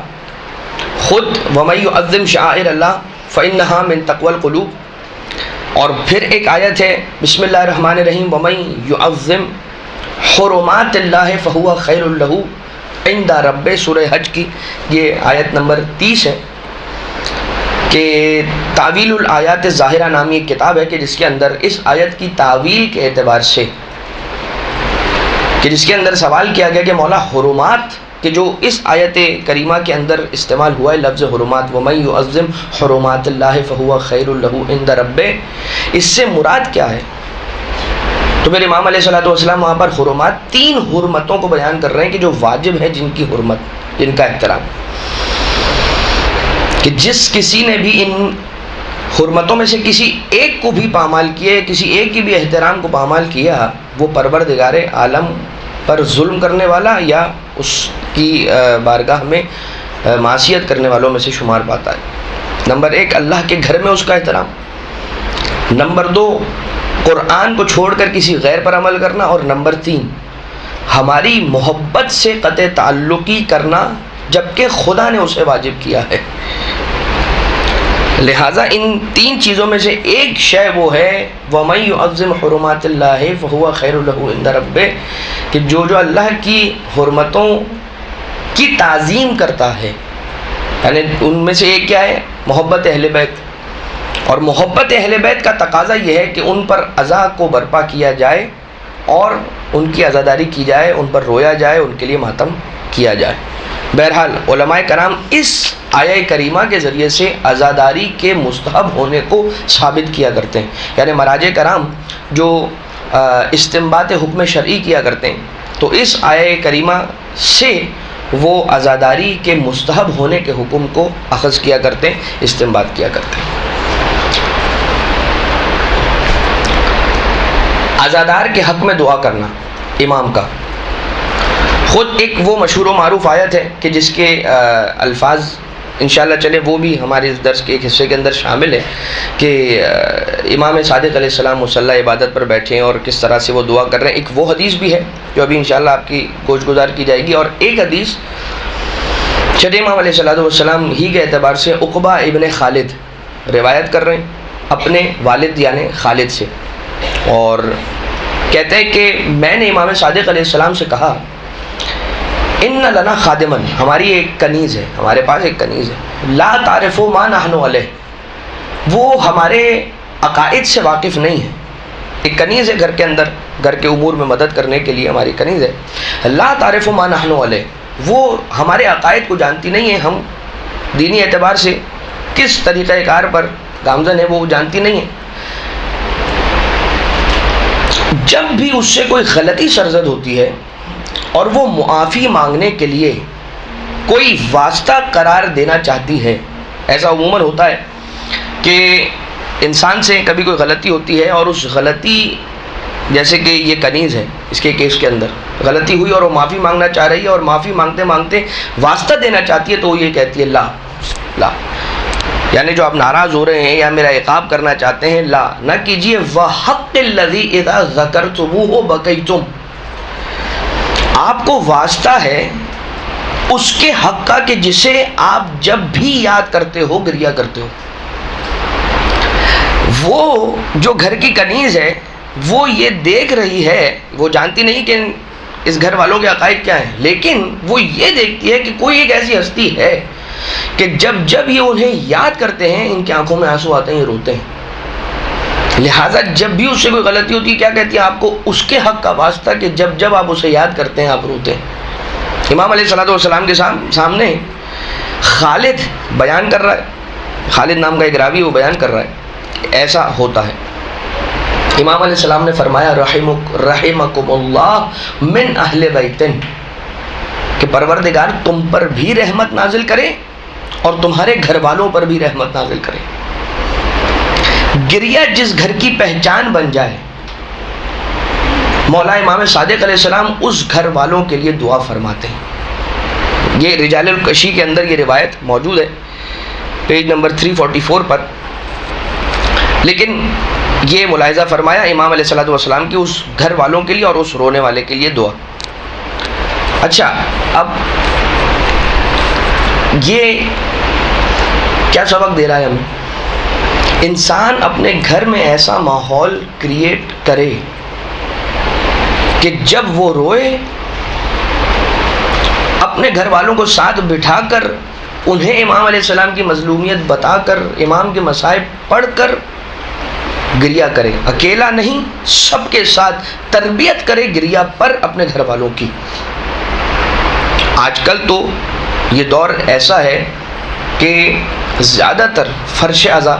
خود وَمَن يُعَظِّمْ شَعَائِرَ اللَّهِ فَإِنَّهَا مِن تَقْوَى الْقُلُوبِ، اور پھر ایک آیت ہے بسم اللہ الرحمن الرحیم وَمَن يُعَظِّمْ حُرُمَاتِ اللَّهِ فَهُوَ خَيْرٌ لَهُ عِندَ رَبِّهِ، سورہ حج کی یہ آیت نمبر 30 ہے کہ تعویل الآیات الظاہرہ نامی ایک کتاب ہے کہ جس کے اندر اس آیت کی تعویل کے اعتبار سے، کہ جس کے اندر سوال کیا گیا کہ مولا حرمات کہ جو اس آیت کریمہ کے اندر استعمال ہوا ہے لفظ حرمات، وَمَن يُعَظِّمْ حُرُمَاتِ اللَّهِ فَهُوَ خَيْرٌ لَهُ عِندَ رَبِّهِ، اس سے مراد کیا ہے؟ تو پھر امام علیہ السلام وہاں پر حرمات، 3 حرمتوں کو بیان کر رہے ہیں کہ جو واجب ہیں، جن کی حرمت، جن کا احترام، کہ جس کسی نے بھی ان حرمتوں میں سے کسی ایک کو بھی پامال کیا، کسی ایک کی بھی احترام کو پامال کیا، وہ پروردگار عالم پر ظلم کرنے والا یا اس کی بارگاہ میں معصیت کرنے والوں میں سے شمار پاتا ہے۔ نمبر 1 اللہ کے گھر میں اس کا احترام، نمبر 2 قرآن کو چھوڑ کر کسی غیر پر عمل کرنا، اور نمبر 3 ہماری محبت سے قطع تعلقی کرنا جبکہ خدا نے اسے واجب کیا ہے۔ لہٰذا ان 3 چیزوں میں سے ایک شے وہ ہے وَمَن يُعَظِّمْ حُرُمَاتِ اللَّهِ فَهُوَ خَيْرٌ لَهُ عِندَ رَبِّهِ، کہ جو اللہ کی حرمتوں کی تعظیم کرتا ہے، یعنی ان میں سے ایک کیا ہے؟ محبت اہل بیت، اور محبت اہل بیت کا تقاضا یہ ہے کہ ان پر عزا کو برپا کیا جائے اور ان کی عزاداری کی جائے، ان پر رویا جائے، ان کے لیے ماتم کیا جائے۔ بہرحال علماء کرام اس آیہ کریمہ کے ذریعے سے عزاداری کے مستحب ہونے کو ثابت کیا کرتے ہیں، یعنی مراجع کرام جو استنباط حکم شرعی کیا کرتے ہیں تو اس آیہ کریمہ سے وہ عزاداری کے مستحب ہونے کے حکم کو اخذ کیا کرتے ہیں، استنباط کیا کرتے ہیں۔ عزادار کے حق میں دعا کرنا امام کا، خود ایک وہ مشہور و معروف آیت ہے کہ جس کے الفاظ انشاءاللہ چلے وہ بھی ہمارے اس درس کے ایک حصے کے اندر شامل ہے کہ امام صادق علیہ السلام مصلی عبادت پر بیٹھے ہیں اور کس طرح سے وہ دعا کر رہے ہیں۔ ایک وہ حدیث بھی ہے جو ابھی انشاءاللہ آپ کی گوش گزار کی جائے گی، اور ایک حدیث چھٹے امام علیہ السلام ہی کے اعتبار سے عقبہ ابن خالد روایت کر رہے ہیں اپنے والد یعنی خالد سے، اور کہتے ہیں کہ میں نے امام صادق علیہ السلام سے کہا ان لنا خادمن، ہماری ایک کنیز ہے، ہمارے پاس ایک کنیز ہے، لا تعرف ما نحن علیہ، وہ ہمارے عقائد سے واقف نہیں ہے۔ ایک کنیز ہے گھر کے اندر، گھر کے امور میں مدد کرنے کے لیے ہماری کنیز ہے، لا تعرف ما نحن علیہ، وہ ہمارے عقائد کو جانتی نہیں ہے، ہم دینی اعتبار سے کس طریقہ کار پر گامزن ہے وہ جانتی نہیں ہے۔ جب بھی اس سے کوئی غلطی سرزد ہوتی ہے اور وہ معافی مانگنے کے لیے کوئی واسطہ قرار دینا چاہتی ہے، ایسا عموماً ہوتا ہے کہ انسان سے کبھی کوئی غلطی ہوتی ہے اور اس غلطی، جیسے کہ یہ کنیز ہے، اس کے کیس کے اندر غلطی ہوئی اور وہ معافی مانگنا چاہ رہی ہے اور معافی مانگتے مانگتے واسطہ دینا چاہتی ہے، تو وہ یہ کہتی ہے لا لا، یعنی جو آپ ناراض ہو رہے ہیں یا میرا عقاب کرنا چاہتے ہیں، لا نہ کیجیے، وَحَقِّ الَّذِي إِذَا ذَكَرْتُمُوهُ بَكَيْتُمْ، آپ کو واسطہ ہے اس کے حق کا کہ جسے آپ جب بھی یاد کرتے ہو گریہ کرتے ہو۔ وہ جو گھر کی کنیز ہے وہ یہ دیکھ رہی ہے، وہ جانتی نہیں کہ اس گھر والوں کے عقائد کیا ہیں، لیکن وہ یہ دیکھتی ہے کہ کوئی ایک ایسی ہستی ہے کہ جب جب یہ انہیں یاد کرتے ہیں ان کی آنکھوں میں آنسو آتے ہیں، یہ روتے ہیں۔ لہٰذا جب بھی اس سے کوئی غلطی ہوتی ہے، کیا کہتی ہے؟ آپ کو اس کے حق کا واسطہ کہ جب جب آپ اسے یاد کرتے ہیں آپ روتے ہیں۔ امام علیہ السلام کے سامنے خالد بیان کر رہا ہے، خالد نام کا ایک راوی وہ بیان کر رہا ہے ایسا ہوتا ہے۔ امام علیہ السلام نے فرمایا رحمکم اللہ من اہل بیتن، کہ پروردگار تم پر بھی رحمت نازل کرے اور تمہارے گھر والوں پر بھی رحمت نازل کرے۔ گریہ جس گھر کی پہچان بن جائے، مولا امام صادق علیہ السلام اس گھر والوں کے لیے دعا فرماتے ہیں۔ یہ رجال الکشی کے اندر یہ روایت موجود ہے، پیج نمبر 344 پر، لیکن یہ ملاحظہ فرمایا امام علیہ السلام کی اس گھر والوں کے لیے اور اس رونے والے کے لیے دعا۔ اچھا، اب یہ کیا سبق دے رہا ہے ہمیں؟ انسان اپنے گھر میں ایسا ماحول کریٹ کرے کہ جب وہ روئے اپنے گھر والوں کو ساتھ بٹھا کر انہیں امام علیہ السلام کی مظلومیت بتا کر، امام کے مصائب پڑھ کر گریہ کرے، اکیلا نہیں، سب کے ساتھ تربیت کرے گریہ پر اپنے گھر والوں کی۔ آج کل تو یہ دور ایسا ہے کہ زیادہ تر فرش عزا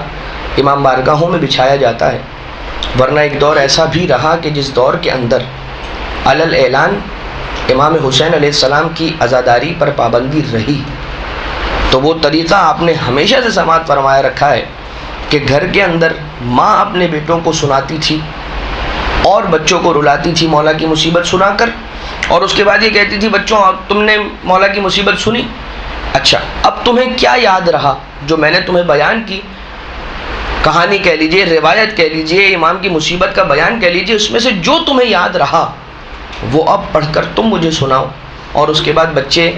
امام بارگاہوں میں بچھایا جاتا ہے، ورنہ ایک دور ایسا بھی رہا کہ جس دور کے اندر علل اعلان امام حسین علیہ السلام کی عزاداری پر پابندی رہی، تو وہ طریقہ آپ نے ہمیشہ سے سماعت فرمایا رکھا ہے کہ گھر کے اندر ماں اپنے بیٹوں کو سناتی تھی اور بچوں کو رلاتی تھی مولا کی مصیبت سنا کر، اور اس کے بعد یہ کہتی تھی بچوں تم نے مولا کی مصیبت سنی، اچھا اب تمہیں کیا یاد رہا جو میں نے تمہیں بیان کی، کہانی کہہ لیجئے، روایت کہہ لیجئے، امام کی مصیبت کا بیان کہہ لیجئے، اس میں سے جو تمہیں یاد رہا وہ اب پڑھ کر تم مجھے سناؤ۔ اور اس کے بعد بچے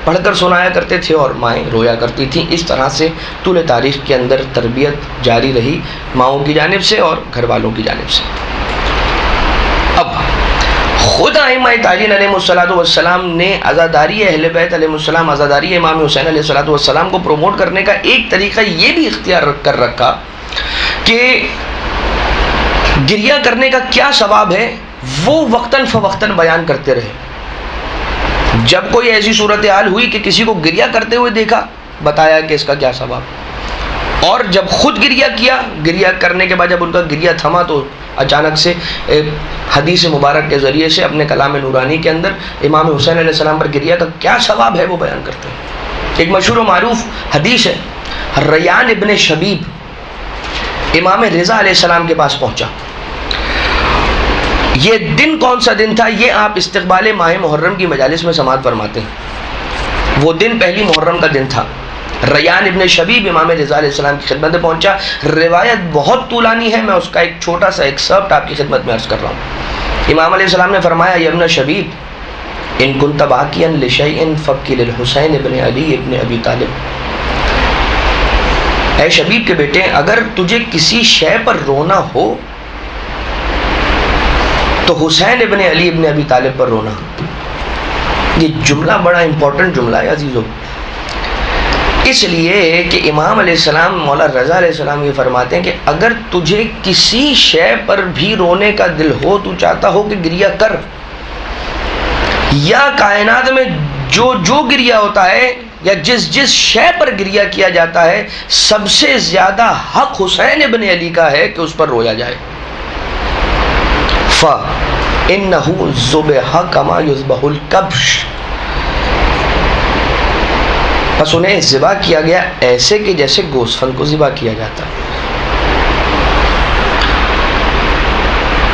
پڑھ کر سنایا کرتے تھے اور مائیں رویا کرتی تھیں۔ اس طرح سے طول تاریخ کے اندر تربیت جاری رہی ماؤں کی جانب سے اور گھر والوں کی جانب سے۔ اب خود ائمہ تاجین علیہ السلام نے عزاداری اہل بیت علیہ السلام، عزاداری امام حسین علیہ السلام کو پروموٹ کرنے کا ایک طریقہ یہ بھی اختیار کر رکھا کہ گریہ کرنے کا کیا ثواب ہے وہ وقتاً فوقتاً بیان کرتے رہے۔ جب کوئی ایسی صورتحال ہوئی کہ کسی کو گریہ کرتے ہوئے دیکھا، بتایا کہ اس کا کیا ثواب، اور جب خود گریہ کیا، گریہ کرنے کے بعد جب ان کا گریہ تھما تو اچانک سے حدیث مبارک کے ذریعے سے اپنے کلام نورانی کے اندر امام حسین علیہ السلام پر گریہ کا کیا ثواب ہے وہ بیان کرتے ہیں۔ ایک مشہور و معروف حدیث ہے، ریان ابن شبیب امام رضا علیہ السلام کے پاس پہنچا۔ یہ دن کون سا دن تھا یہ آپ استقبال ماہ محرم کی مجالس میں سماعت فرماتے ہیں۔ وہ دن پہلی محرم کا دن تھا۔ ریان ابن شبیب امام رضا علیہ السلام کی خدمت میں پہنچا۔ روایت بہت طولانی ہے، میں اس کا ایک چھوٹا سا ایکسرپٹ آپ کی خدمت میں عرض کر رہا ہوں۔ امام علیہ السلام نے فرمایا یا ابن شبیب ان کنت باکیا لشیء فابکی للحسین ابن علی ابن ابی طالب، اے شبیب کے بیٹے اگر تجھے کسی شے پر رونا ہو تو حسین ابن علی ابن ابی طالب پر رونا۔ یہ جملہ بڑا امپورٹنٹ جملہ ہے عزیزو، اس لیے کہ امام علیہ السلام مولا رضا علیہ السلام یہ فرماتے ہیں کہ اگر تجھے کسی شے پر بھی رونے کا دل ہو، تو چاہتا ہو کہ گریہ کر، یا کائنات میں جو جو گریہ ہوتا ہے یا جس جس شے پر گریہ کیا جاتا ہے سب سے زیادہ حق حسین ابن علی کا ہے کہ اس پر رویا جائے۔ فَإِنَّهُ ذُبِحَ كَمَا يُذْبَحُ الْكَبْشُ، بس انہیں ذبح کیا گیا ایسے کہ جیسے گوسفند کو ذبح کیا جاتا ہے۔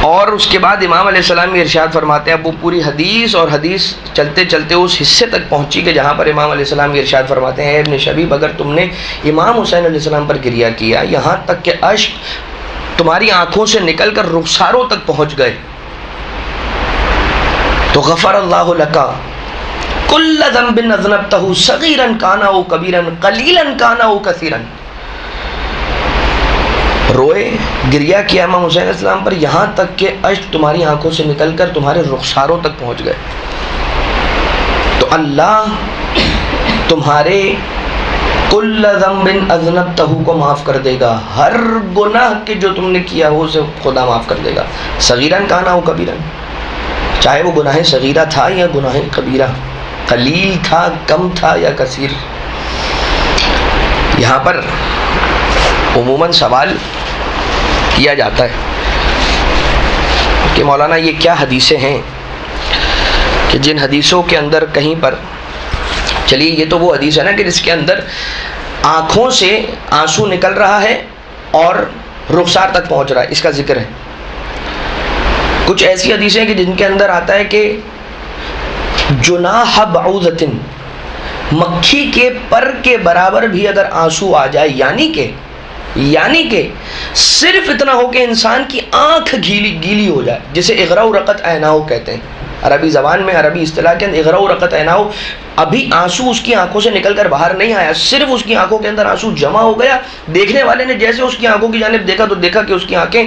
اور اس کے بعد امام علیہ السلام یہ ارشاد فرماتے ہیں، اب وہ پوری حدیث اور حدیث چلتے چلتے اس حصے تک پہنچی کہ جہاں پر امام علیہ السلام یہ ارشاد فرماتے ہیں، اے ابن شبیب، اگر تم نے امام حسین علیہ السلام پر گریہ کیا یہاں تک کہ اشک تمہاری آنکھوں سے نکل کر رخساروں تک پہنچ گئے، تو غفر اللہ لک کل ذنب اذنبتہ صغیرا کان او کبیرا قلیلا کان او کثیرا، روئے گریہ کیا امام حسین علیہ السلام پر یہاں تک کہ اشک تمہاری آنکھوں سے نکل کر تمہارے رخساروں تک پہنچ گئے، تو اللہ تمہارے کل ذنب اذنبتہ کو معاف کر دے گا، ہر گناہ کے جو تم نے کیا ہو اسے خدا معاف کر دے گا، صغیرا کان او کبیرا، چاہے وہ گناہ صغیرہ تھا یا گناہ کبیرہ، قلیل تھا، کم تھا یا کثیر۔ یہاں پر عموماً سوال کیا جاتا ہے کہ مولانا یہ کیا حدیثیں ہیں کہ جن حدیثوں کے اندر کہیں پر، چلیے یہ تو وہ حدیث ہے نا کہ جس کے اندر آنکھوں سے آنسو نکل رہا ہے اور رخسار تک پہنچ رہا ہے، اس کا ذکر ہے۔ کچھ ایسی حدیثیں کہ جن کے اندر آتا ہے کہ جناح بعوضۃ، مکھی کے پر کے برابر بھی اگر آنسو آ جائے، یعنی کہ صرف اتنا ہو کہ انسان کی آنکھ گیلی ہو جائے، جسے اغراء رقت عیناہ کہتے ہیں عربی زبان میں، عربی اصطلاح کے اندر اغراء رقت عیناہ، ابھی آنسو اس کی آنکھوں سے نکل کر باہر نہیں آیا، صرف اس کی آنکھوں کے اندر آنسو جمع ہو گیا، دیکھنے والے نے جیسے اس کی آنکھوں کی جانب دیکھا تو دیکھا کہ اس کی آنکھیں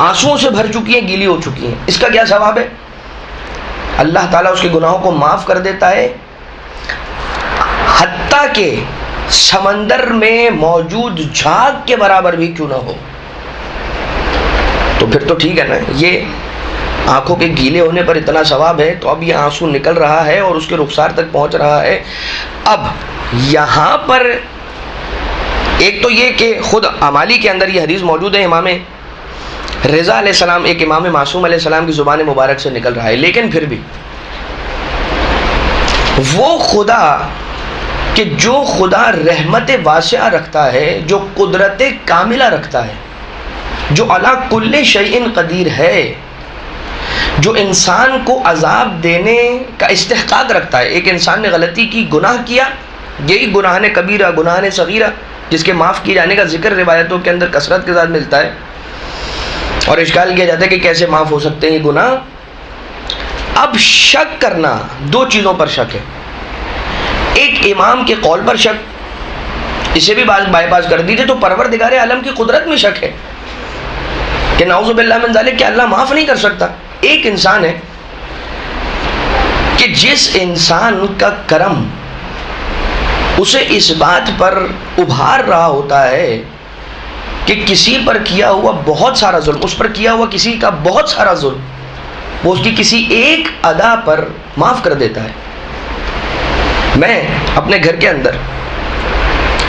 آنسوؤں سے بھر چکی ہیں، گیلی ہو چکی ہیں۔ اس کا کیا ثواب ہے؟ اللہ تعالیٰ اس کے گناہوں کو معاف کر دیتا ہے، حتیٰ کہ سمندر میں موجود جھاگ کے برابر بھی کیوں نہ ہو۔ تو پھر تو ٹھیک ہے نا، یہ آنکھوں کے گیلے ہونے پر اتنا ثواب ہے، تو اب یہ آنسو نکل رہا ہے اور اس کے رخسار تک پہنچ رہا ہے۔ اب یہاں پر ایک تو یہ کہ خود اعمالی کے اندر یہ حدیث موجود ہے، امام رضا علیہ السلام، ایک امام معصوم علیہ السلام کی زبان مبارک سے نکل رہا ہے، لیکن پھر بھی وہ خدا کہ جو خدا رحمت واسعہ رکھتا ہے، جو قدرت کاملہ رکھتا ہے، جو علی کل شیء قدیر ہے، جو انسان کو عذاب دینے کا استحقاق رکھتا ہے۔ ایک انسان نے غلطی کی، گناہ کیا، یہی گناہ کبیرہ، گناہ صغیرہ، جس کے معاف کیے جانے کا ذکر روایتوں کے اندر کثرت کے ساتھ ملتا ہے، اور اشکال کیا جاتا ہے کہ کیسے معاف ہو سکتے ہیں یہ گناہ۔ اب شک کرنا، دو چیزوں پر شک ہے، ایک امام کے قول پر شک، اسے بھی بائی پاس کر دیجئے، تو پروردگار عالم کی قدرت میں شک ہے کہ نعوذ باللہ من ذالک کہ اللہ معاف نہیں کر سکتا۔ ایک انسان ہے کہ جس انسان کا کرم اسے اس بات پر ابھار رہا ہوتا ہے کہ کسی پر کیا ہوا بہت سارا ظلم، اس پر کیا ہوا کسی کا بہت سارا ظلم، وہ اس کی کسی ایک ادا پر معاف کر دیتا ہے۔ میں اپنے گھر کے اندر،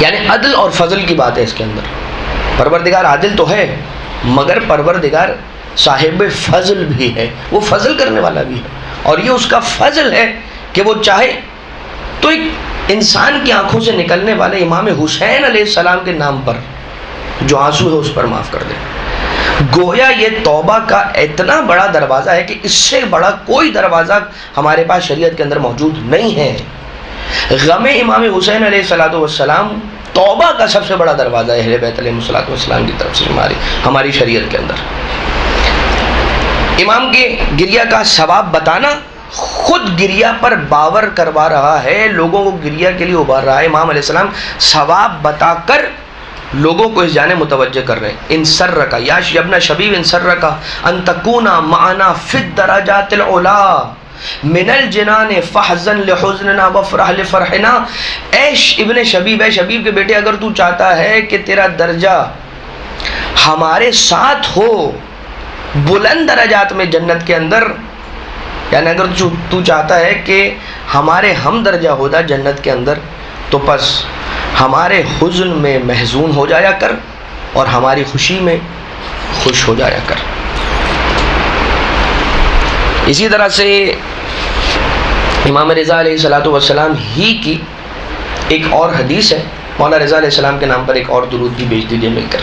یعنی عدل اور فضل کی بات ہے اس کے اندر، پروردگار عادل تو ہے مگر پروردگار صاحب فضل بھی ہے، وہ فضل کرنے والا بھی ہے، اور یہ اس کا فضل ہے کہ وہ چاہے تو ایک انسان کی آنکھوں سے نکلنے والے امام حسین علیہ السلام کے نام پر جو آنسو ہے اس پر معاف کر دے۔ گویا یہ توبہ کا اتنا بڑا دروازہ ہے کہ اس سے بڑا کوئی دروازہ ہمارے پاس شریعت کے اندر موجود نہیں ہے۔ غم امام حسین علیہ السلام توبہ کا سب سے بڑا دروازہ ہے اہل بیت علیہ السلام کی طرف سے ہماری شریعت کے اندر۔ امام کے گریہ کا ثواب بتانا، خود گریہ پر باور کروا رہا ہے، لوگوں کو گریہ کے لیے ابھار رہا ہے۔ امام علیہ السلام ثواب بتا کر لوگوں کو اس جانب متوجہ کر رہے ہیں۔ ان سرک یا ابن شبیب، ان سرک ان تکون معنا فی الدرجات العلا من الجنان فحزن لحزننا وفرح لفرحنا۔ اے ابن شبیب، اے شبیب کے بیٹے، اگر تو چاہتا ہے کہ تیرا درجہ ہمارے ساتھ ہو بلند درجات میں جنت کے اندر، یعنی اگر تو چاہتا ہے کہ ہمارے ہم درجہ ہوتا جنت کے اندر، تو پس ہمارے حزن میں محزون ہو جایا کر اور ہماری خوشی میں خوش ہو جایا کر۔ اسی طرح سے امام رضا علیہ الصلوۃ والسلام ہی کی ایک اور حدیث ہے، مولا رضا علیہ السلام کے نام پر ایک اور درود بھی بھیج دیجیے مل کر۔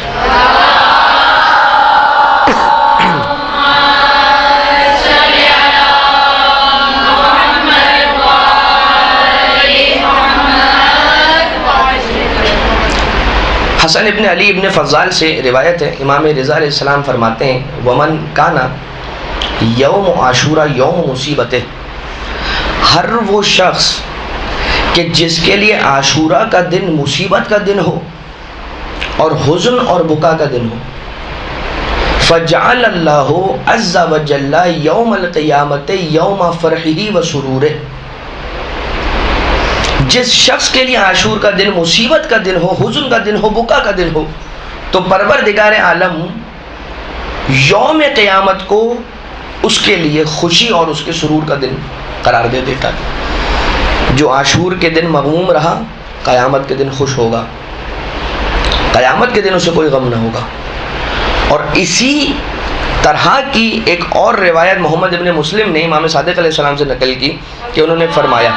حسن ابن علی ابن فضال سے روایت ہے، امام رضا علیہ السلام فرماتے ہیں ومن کانا یوم عاشورہ یوم مصیبت، ہر وہ شخص کہ جس کے لیے عاشورہ کا دن مصیبت کا دن ہو اور حزن اور بکا کا دن ہو، فجعل اللہ عز وجل یوم القیامت یوم فرحہ و سرورہ، جس شخص کے لیے عاشور کا دن مصیبت کا دن ہو، حزن کا دن ہو، بکا کا دن ہو، تو پروردگار عالم یوم قیامت کو اس کے لیے خوشی اور اس کے سرور کا دن قرار دے دیتا ہے۔ جو عاشور کے دن مغموم رہا، قیامت کے دن خوش ہوگا، قیامت کے دن اسے کوئی غم نہ ہوگا۔ اور اسی طرح کی ایک اور روایت محمد ابن مسلم نے امام صادق علیہ السلام سے نقل کی کہ انہوں نے فرمایا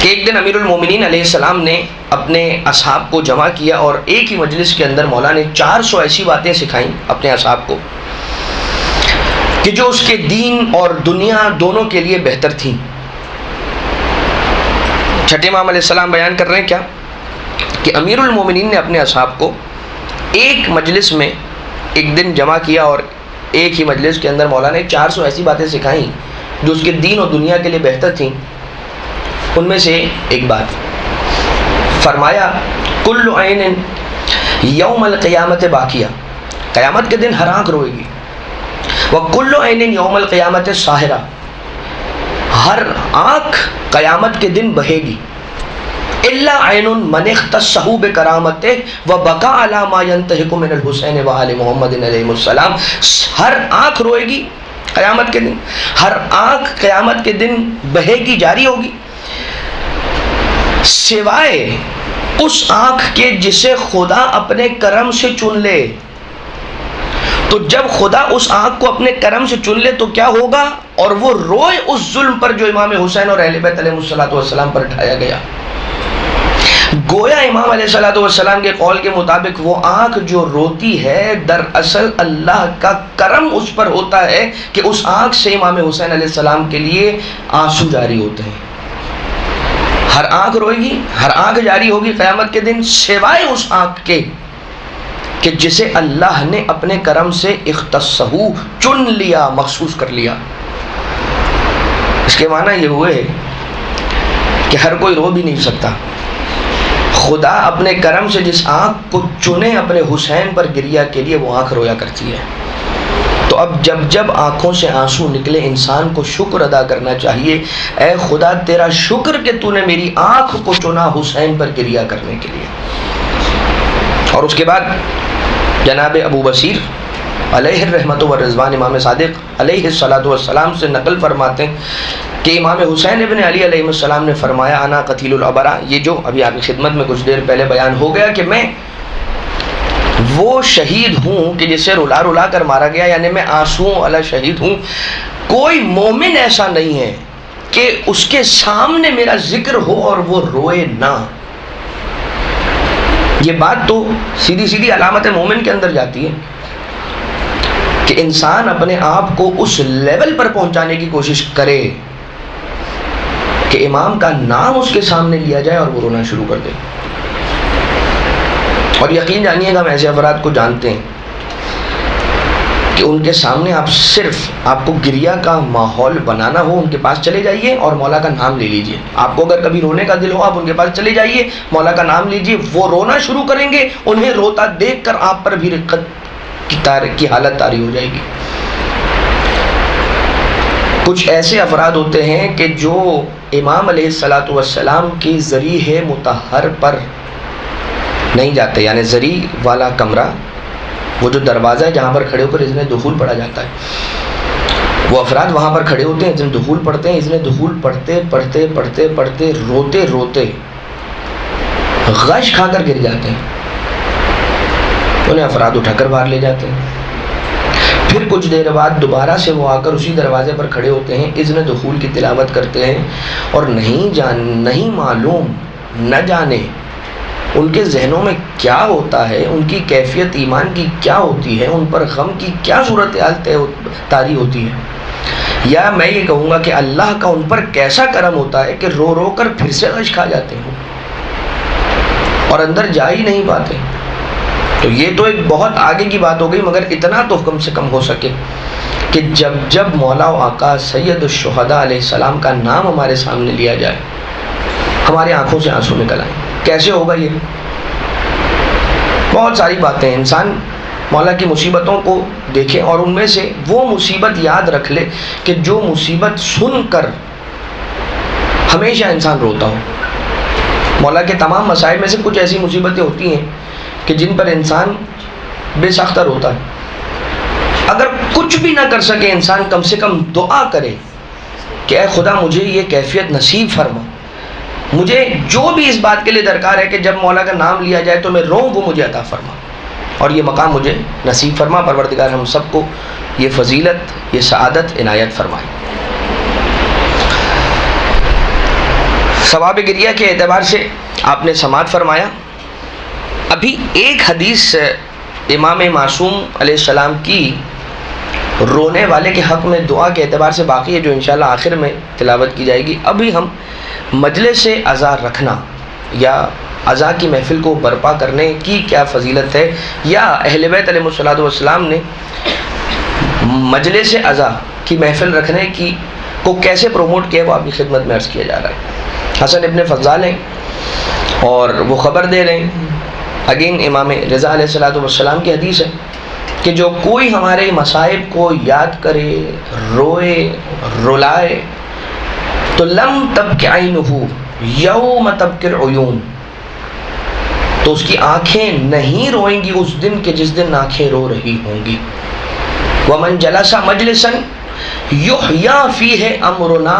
کہ ایک دن امیر المومنین علیہ السلام نے اپنے اصحاب کو جمع کیا اور ایک ہی مجلس کے اندر مولا نے 400 ایسی باتیں سکھائیں اپنے اصحاب کو کہ جو اس کے دین اور دنیا دونوں کے لیے بہتر تھیں۔ چھٹے امام علیہ السلام بیان کر رہے ہیں کیا کہ امیر المومنین نے اپنے اصحاب کو ایک مجلس میں ایک دن جمع کیا اور ایک ہی مجلس کے اندر مولا نے 400 ایسی باتیں سکھائیں جو اس کے دین اور دنیا کے لیے بہتر تھیں۔ ان میں سے ایک بات فرمایا کل عین یوم القیامت باقیہ، قیامت کے دن ہر آنکھ روئے گی، وکل عین یوم القیامت ساہرہ، ہر آنکھ قیامت کے دن بہے گی، الا عین من اختصہ بکرامتہ وبکا علی ما ینتہک من الحسین وآل محمد علیہ السلام، ہر آنکھ روئے گی قیامت کے دن، ہر آنکھ قیامت کے دن بہے گی، جاری ہوگی، سوائے اس آنکھ کے جسے خدا اپنے کرم سے چن لے۔ تو جب خدا اس آنکھ کو اپنے کرم سے چن لے تو کیا ہوگا؟ اور وہ روئے اس ظلم پر جو امام حسین اور اہل بیت علیہ السلام پر ڈھایا گیا۔ گویا امام علیہ السلام کے قول کے مطابق وہ آنکھ جو روتی ہے دراصل اللہ کا کرم اس پر ہوتا ہے کہ اس آنکھ سے امام حسین علیہ السلام کے لیے آنسو جاری ہوتے ہیں۔ ہر آنکھ روئے گی، ہر آنکھ جاری ہوگی قیامت کے دن، سوائے اس آنکھ کے کہ جسے اللہ نے اپنے کرم سے اختصہ چن لیا، مخصوص کر لیا۔ اس کے معنی یہ ہوئے کہ ہر کوئی رو بھی نہیں سکتا، خدا اپنے کرم سے جس آنکھ کو چنے اپنے حسین پر گریا کے لیے وہ آنکھ رویا کرتی ہے۔ تو اب جب آنکھوں سے آنسو نکلے انسان کو شکر ادا کرنا چاہیے، اے خدا تیرا شکر کہ تو نے میری آنکھ کو چنا حسین پر گریا کرنے کے لیے۔ اور اس کے بعد جناب ابو بصیر علیہ الرحمت والرضوان امام صادق علیہ السلام سے نقل فرماتے ہیں کہ امام حسین ابن علی علیہ السلام نے فرمایا انا قتیل الابرا، یہ جو ابھی آپ کی خدمت میں کچھ دیر پہلے بیان ہو گیا کہ میں وہ شہید ہوں کہ جسے رلا رلا کر مارا گیا، یعنی میں آنسوؤں والا شہید ہوں۔ کوئی مومن ایسا نہیں ہے کہ اس کے سامنے میرا ذکر ہو اور وہ روئے نہ۔ یہ بات تو سیدھی سیدھی علامت مومن کے اندر جاتی ہے کہ انسان اپنے آپ کو اس لیول پر پہنچانے کی کوشش کرے کہ امام کا نام اس کے سامنے لیا جائے اور وہ رونا شروع کر دے۔ اور یقین جانیے گا ہم ایسے افراد کو جانتے ہیں کہ ان کے سامنے آپ صرف آپ کو گریا کا ماحول بنانا ہو، ان کے پاس چلے جائیے اور مولا کا نام لے لیجئے۔ آپ کو اگر کبھی رونے کا دل ہو آپ ان کے پاس چلے جائیے، مولا کا نام لیجئے، وہ رونا شروع کریں گے، انہیں روتا دیکھ کر آپ پر بھی رقت کی حالت طاری ہو جائے گی۔ کچھ ایسے افراد ہوتے ہیں کہ جو امام علیہ السلام کی ذریح مطہر پر نہیں جاتے، یعنی ذری والا کمرہ، وہ جو دروازہ ہے جہاں پر کھڑے ہو کر اذن دخول پڑھا جاتا ہے، وہ افراد وہاں پر کھڑے ہوتے ہیں، اذن دخول پڑھتے ہیں، اذن دخول پڑھتے پڑھتے پڑھتے پڑھتے روتے روتے غش کھا کر گر جاتے ہیں، انہیں افراد اٹھا کر باہر لے جاتے ہیں۔ پھر کچھ دیر بعد دوبارہ سے وہ آ کر اسی دروازے پر کھڑے ہوتے ہیں، اذن دخول کی تلاوت کرتے ہیں، اور نہیں معلوم، نہ جانے ان کے ذہنوں میں کیا ہوتا ہے، ان کی کیفیت ایمان کی کیا ہوتی ہے، ان پر غم کی کیا صورتحال طاری ہوتی ہے، یا میں یہ کہوں گا کہ اللہ کا ان پر کیسا کرم ہوتا ہے کہ رو رو کر پھر سے غش کھا جاتے ہیں اور اندر جا ہی نہیں پاتے۔ تو یہ تو ایک بہت آگے کی بات ہو گئی، مگر اتنا تو کم سے کم ہو سکے کہ جب مولا و آقا سید الشہداء علیہ السلام کا نام ہمارے سامنے لیا جائے، ہماری آنکھوں سے آنسو نکل آئیں۔ کیسے ہوگا یہ؟ بہت ساری باتیں، انسان مولا کی مصیبتوں کو دیکھے اور ان میں سے وہ مصیبت یاد رکھ لے کہ جو مصیبت سن کر ہمیشہ انسان روتا ہو۔ مولا کے تمام مصائب میں سے کچھ ایسی مصیبتیں ہوتی ہیں کہ جن پر انسان بے ساختہ روتا ہے۔ اگر کچھ بھی نہ کر سکے انسان، کم سے کم دعا کرے کہ اے خدا مجھے یہ کیفیت نصیب فرما، مجھے جو بھی اس بات کے لیے درکار ہے کہ جب مولا کا نام لیا جائے تو میں روؤں، وہ مجھے عطا فرما، اور یہ مقام مجھے نصیب فرما۔ پروردگار ہم سب کو یہ فضیلت، یہ سعادت عنایت فرمائے۔ ثواب گریہ کے اعتبار سے آپ نے سماعت فرمایا۔ ابھی ایک حدیث امام معصوم علیہ السلام کی رونے والے کے حق میں دعا کے اعتبار سے باقی ہے، جو انشاءاللہ آخر میں تلاوت کی جائے گی۔ ابھی ہم مجلس عزا رکھنا یا عزا کی محفل کو برپا کرنے کی کیا فضیلت ہے، یا اہل بیت علیہ الصلوۃ والسلام نے مجلس عزا کی محفل رکھنے کی کو کیسے پروموٹ کیا، وہ آپ کی خدمت میں عرض کیا جا رہا ہے۔ حسن ابن فضال ہیں اور وہ خبر دے رہے ہیں، اگین امام رضا علیہ الصلوۃ والسلام کی حدیث ہے کہ جو کوئی ہمارے مصائب کو یاد کرے، روئے، رلائے، تو لم تبک عینہ یوم تبکی العیون، تو اس کی آنکھیں نہیں روئیں گی اس دن کے جس دن آنکھیں رو رہی ہوں گی۔ ومن جلس مجلسا یحییٰ فیہ امرنا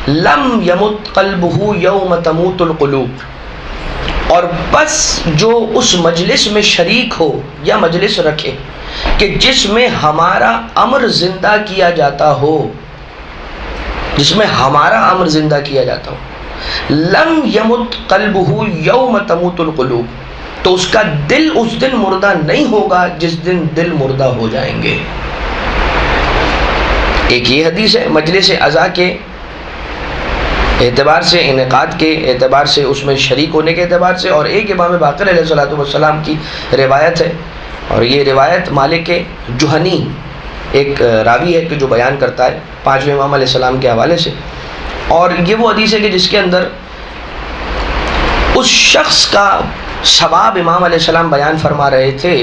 لم یمت قلبہ یوم تموت القلوب، اور بس جو اس مجلس میں شریک ہو یا مجلس رکھے کہ جس میں ہمارا امر زندہ کیا جاتا ہو، جس میں ہمارا امر زندہ کیا جاتا ہو، لم یمت قلبہ یوم تموت القلوب، تو اس کا دل اس دن مردہ نہیں ہوگا جس دن دل مردہ ہو جائیں گے۔ ایک یہ حدیث ہے مجلس عزا کے اعتبار سے، انعقاد کے اعتبار سے، اس میں شریک ہونے کے اعتبار سے، اور ایک امام باقر علیہ الصلوۃ والسلام کی روایت ہے، اور یہ روایت مالک جوہنی ایک راوی ہے کہ جو بیان کرتا ہے پانچویں امام علیہ السلام کے حوالے سے، اور یہ وہ حدیث ہے کہ جس کے اندر اس شخص کا ثواب امام علیہ السلام بیان فرما رہے تھے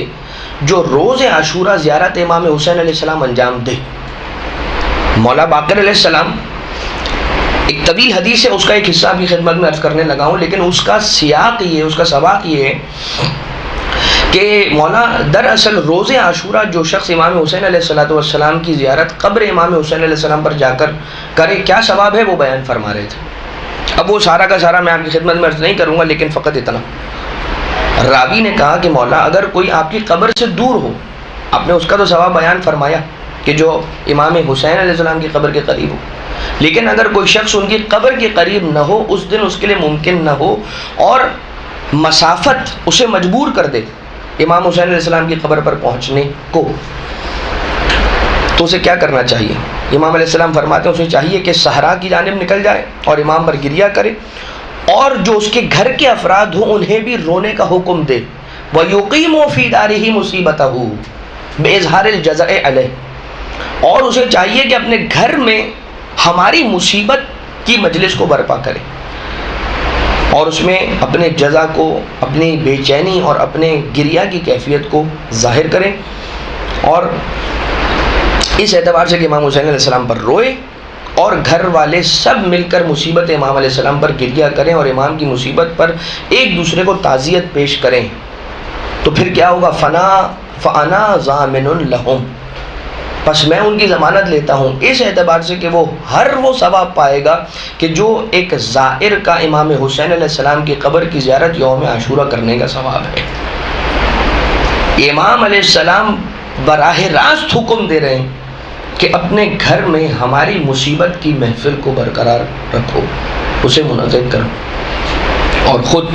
جو روز عاشورہ زیارت امام حسین علیہ السلام انجام دے۔ مولا باقر علیہ السلام، ایک طویل حدیث ہے، اس کا ایک حصہ بھی خدمت میں عرض کرنے لگا ہوں، لیکن اس کا سیاق یہ، اس کا سباق یہ ہے کہ مولا دراصل روز عاشورہ جو شخص امام حسین علیہ الصلوۃ والسلام کی زیارت قبر امام حسین علیہ السلام پر جا کر کرے، کیا ثواب ہے وہ بیان فرما رہے تھے۔ اب وہ سارا کا سارا میں آپ کی خدمت میں عرض نہیں کروں گا، لیکن فقط اتنا، راوی نے کہا کہ مولا اگر کوئی آپ کی قبر سے دور ہو، آپ نے اس کا تو ثواب بیان فرمایا کہ جو امام حسین علیہ السلام کی قبر کے قریب ہو، لیکن اگر کوئی شخص ان کی قبر کے قریب نہ ہو، اس دن اس کے لیے ممکن نہ ہو اور مسافت اسے مجبور کر دے امام حسین علیہ السلام کی قبر پر پہنچنے کو، تو اسے کیا کرنا چاہیے؟ امام علیہ السلام فرماتے ہیں اسے چاہیے کہ صحرا کی جانب نکل جائے اور امام پر گریہ کرے، اور جو اس کے گھر کے افراد ہوں انہیں بھی رونے کا حکم دے، وَيُقِيمُ فِي دَارِهِ مُصِيبَتَهُ بِإِظْهَارِ الْجَزَاءِ عَلَيْهِ، اور اسے چاہیے کہ اپنے گھر میں ہماری مصیبت کی مجلس کو برپا کرے اور اس میں اپنے جزا کو، اپنی بے چینی اور اپنے گریہ کی کیفیت کو ظاہر کریں، اور اس اعتبار سے کہ امام حسین علیہ السلام پر روئے اور گھر والے سب مل کر مصیبت امام علیہ السلام پر گریہ کریں اور امام کی مصیبت پر ایک دوسرے کو تعزیت پیش کریں، تو پھر کیا ہوگا؟ فَأَنَا ضَامِنٌ لَهُمْ، پس میں ان کی ضمانت لیتا ہوں اس اعتبار سے کہ وہ ہر وہ ثواب پائے گا کہ جو ایک زائر کا امام حسین علیہ السلام کی قبر کی زیارت یوم عاشورہ کرنے کا ثواب ہے۔ امام علیہ السلام براہ راست حکم دے رہے ہیں کہ اپنے گھر میں ہماری مصیبت کی محفل کو برقرار رکھو، اسے منعقد کرو، اور خود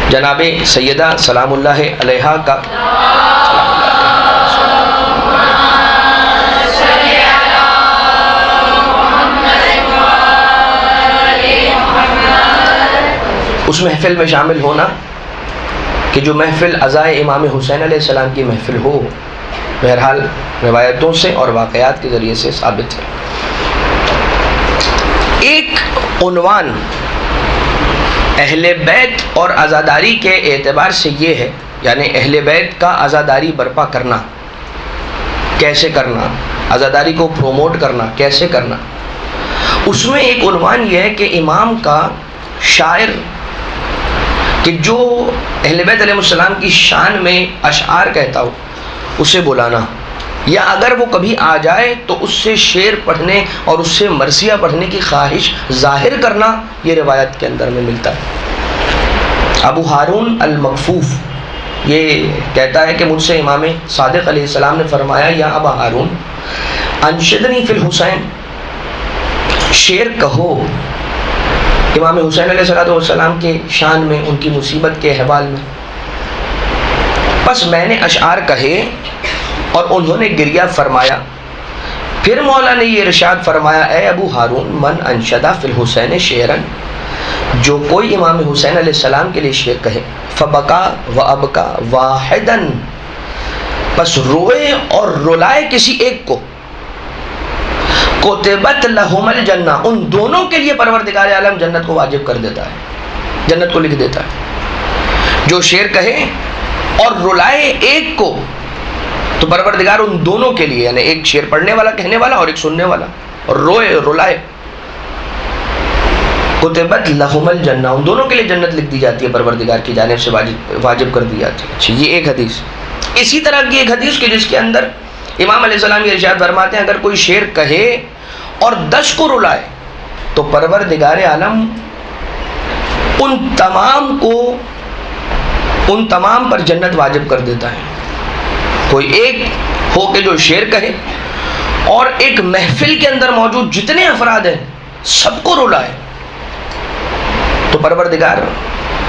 جناب سیدہ سلام اللہ علیہا کا اس محفل میں شامل ہونا کہ جو محفل عزائے امام حسین علیہ السلام کی محفل ہو، بہرحال روایتوں سے اور واقعات کے ذریعے سے ثابت ہے۔ ایک عنوان اہل بیت اور عزاداری کے اعتبار سے یہ ہے، یعنی اہل بیت کا عزاداری برپا کرنا، کیسے کرنا، عزاداری کو پروموٹ کرنا کیسے کرنا، اس میں ایک عنوان یہ ہے کہ امام کا شاعر کہ جو اہل بیت علیہ السلام کی شان میں اشعار کہتا ہو اسے بلانا، یا اگر وہ کبھی آ جائے تو اس سے شعر پڑھنے اور اس سے مرثیہ پڑھنے کی خواہش ظاہر کرنا، یہ روایت کے اندر میں ملتا ہے۔ ابو ہارون المکفوف یہ کہتا ہے کہ مجھ سے امام صادق علیہ السلام نے فرمایا، یا ابا ہارون انشدنی فی الحسین، شعر کہو امام حسین علیہ السلام کے شان میں، ان کی مصیبت کے احوال میں۔ بس میں نے اشعار کہے اور انہوں نے گریہ فرمایا۔ پھر مولا نے یہ ارشاد فرمایا، اے ابو ہارون من انشدہ فی الحسین شعرا، جو کوئی امام حسین علیہ السلام کے لیے شعر کہے، فبکا و ابکا واحدا، بس روئے اور رلائے کسی ایک کو، کتبت لہم الجنہ، ان دونوں کے لیے پروردگار عالم جنت کو واجب کر دیتا ہے، جنت کو لکھ دیتا ہے۔ جو شعر کہے اور رلائے ایک کو تو پروردگار ان دونوں کے لیے، یعنی ایک شعر پڑھنے والا کہنے والا اور ایک سننے والا، اور روئے رلائے، کتبت لہم الجنہ، ان دونوں کے لیے جنت لکھ دی جاتی ہے، پروردگار کی جانب سے واجب کر دی جاتی ہے۔ اچھا، یہ ایک حدیث۔ اسی طرح کی ایک حدیث کہ جس کے اندر امام علیہ السلام یہ ارشاد فرماتے ہیں، اگر کوئی شعر کہے اور 10 کو رلائے تو پروردگار عالم ان تمام پر جنت واجب کر دیتا ہے۔ کوئی ایک ہو کہ جو شعر کہے اور ایک محفل کے اندر موجود جتنے افراد ہیں سب کو رلائے تو پروردگار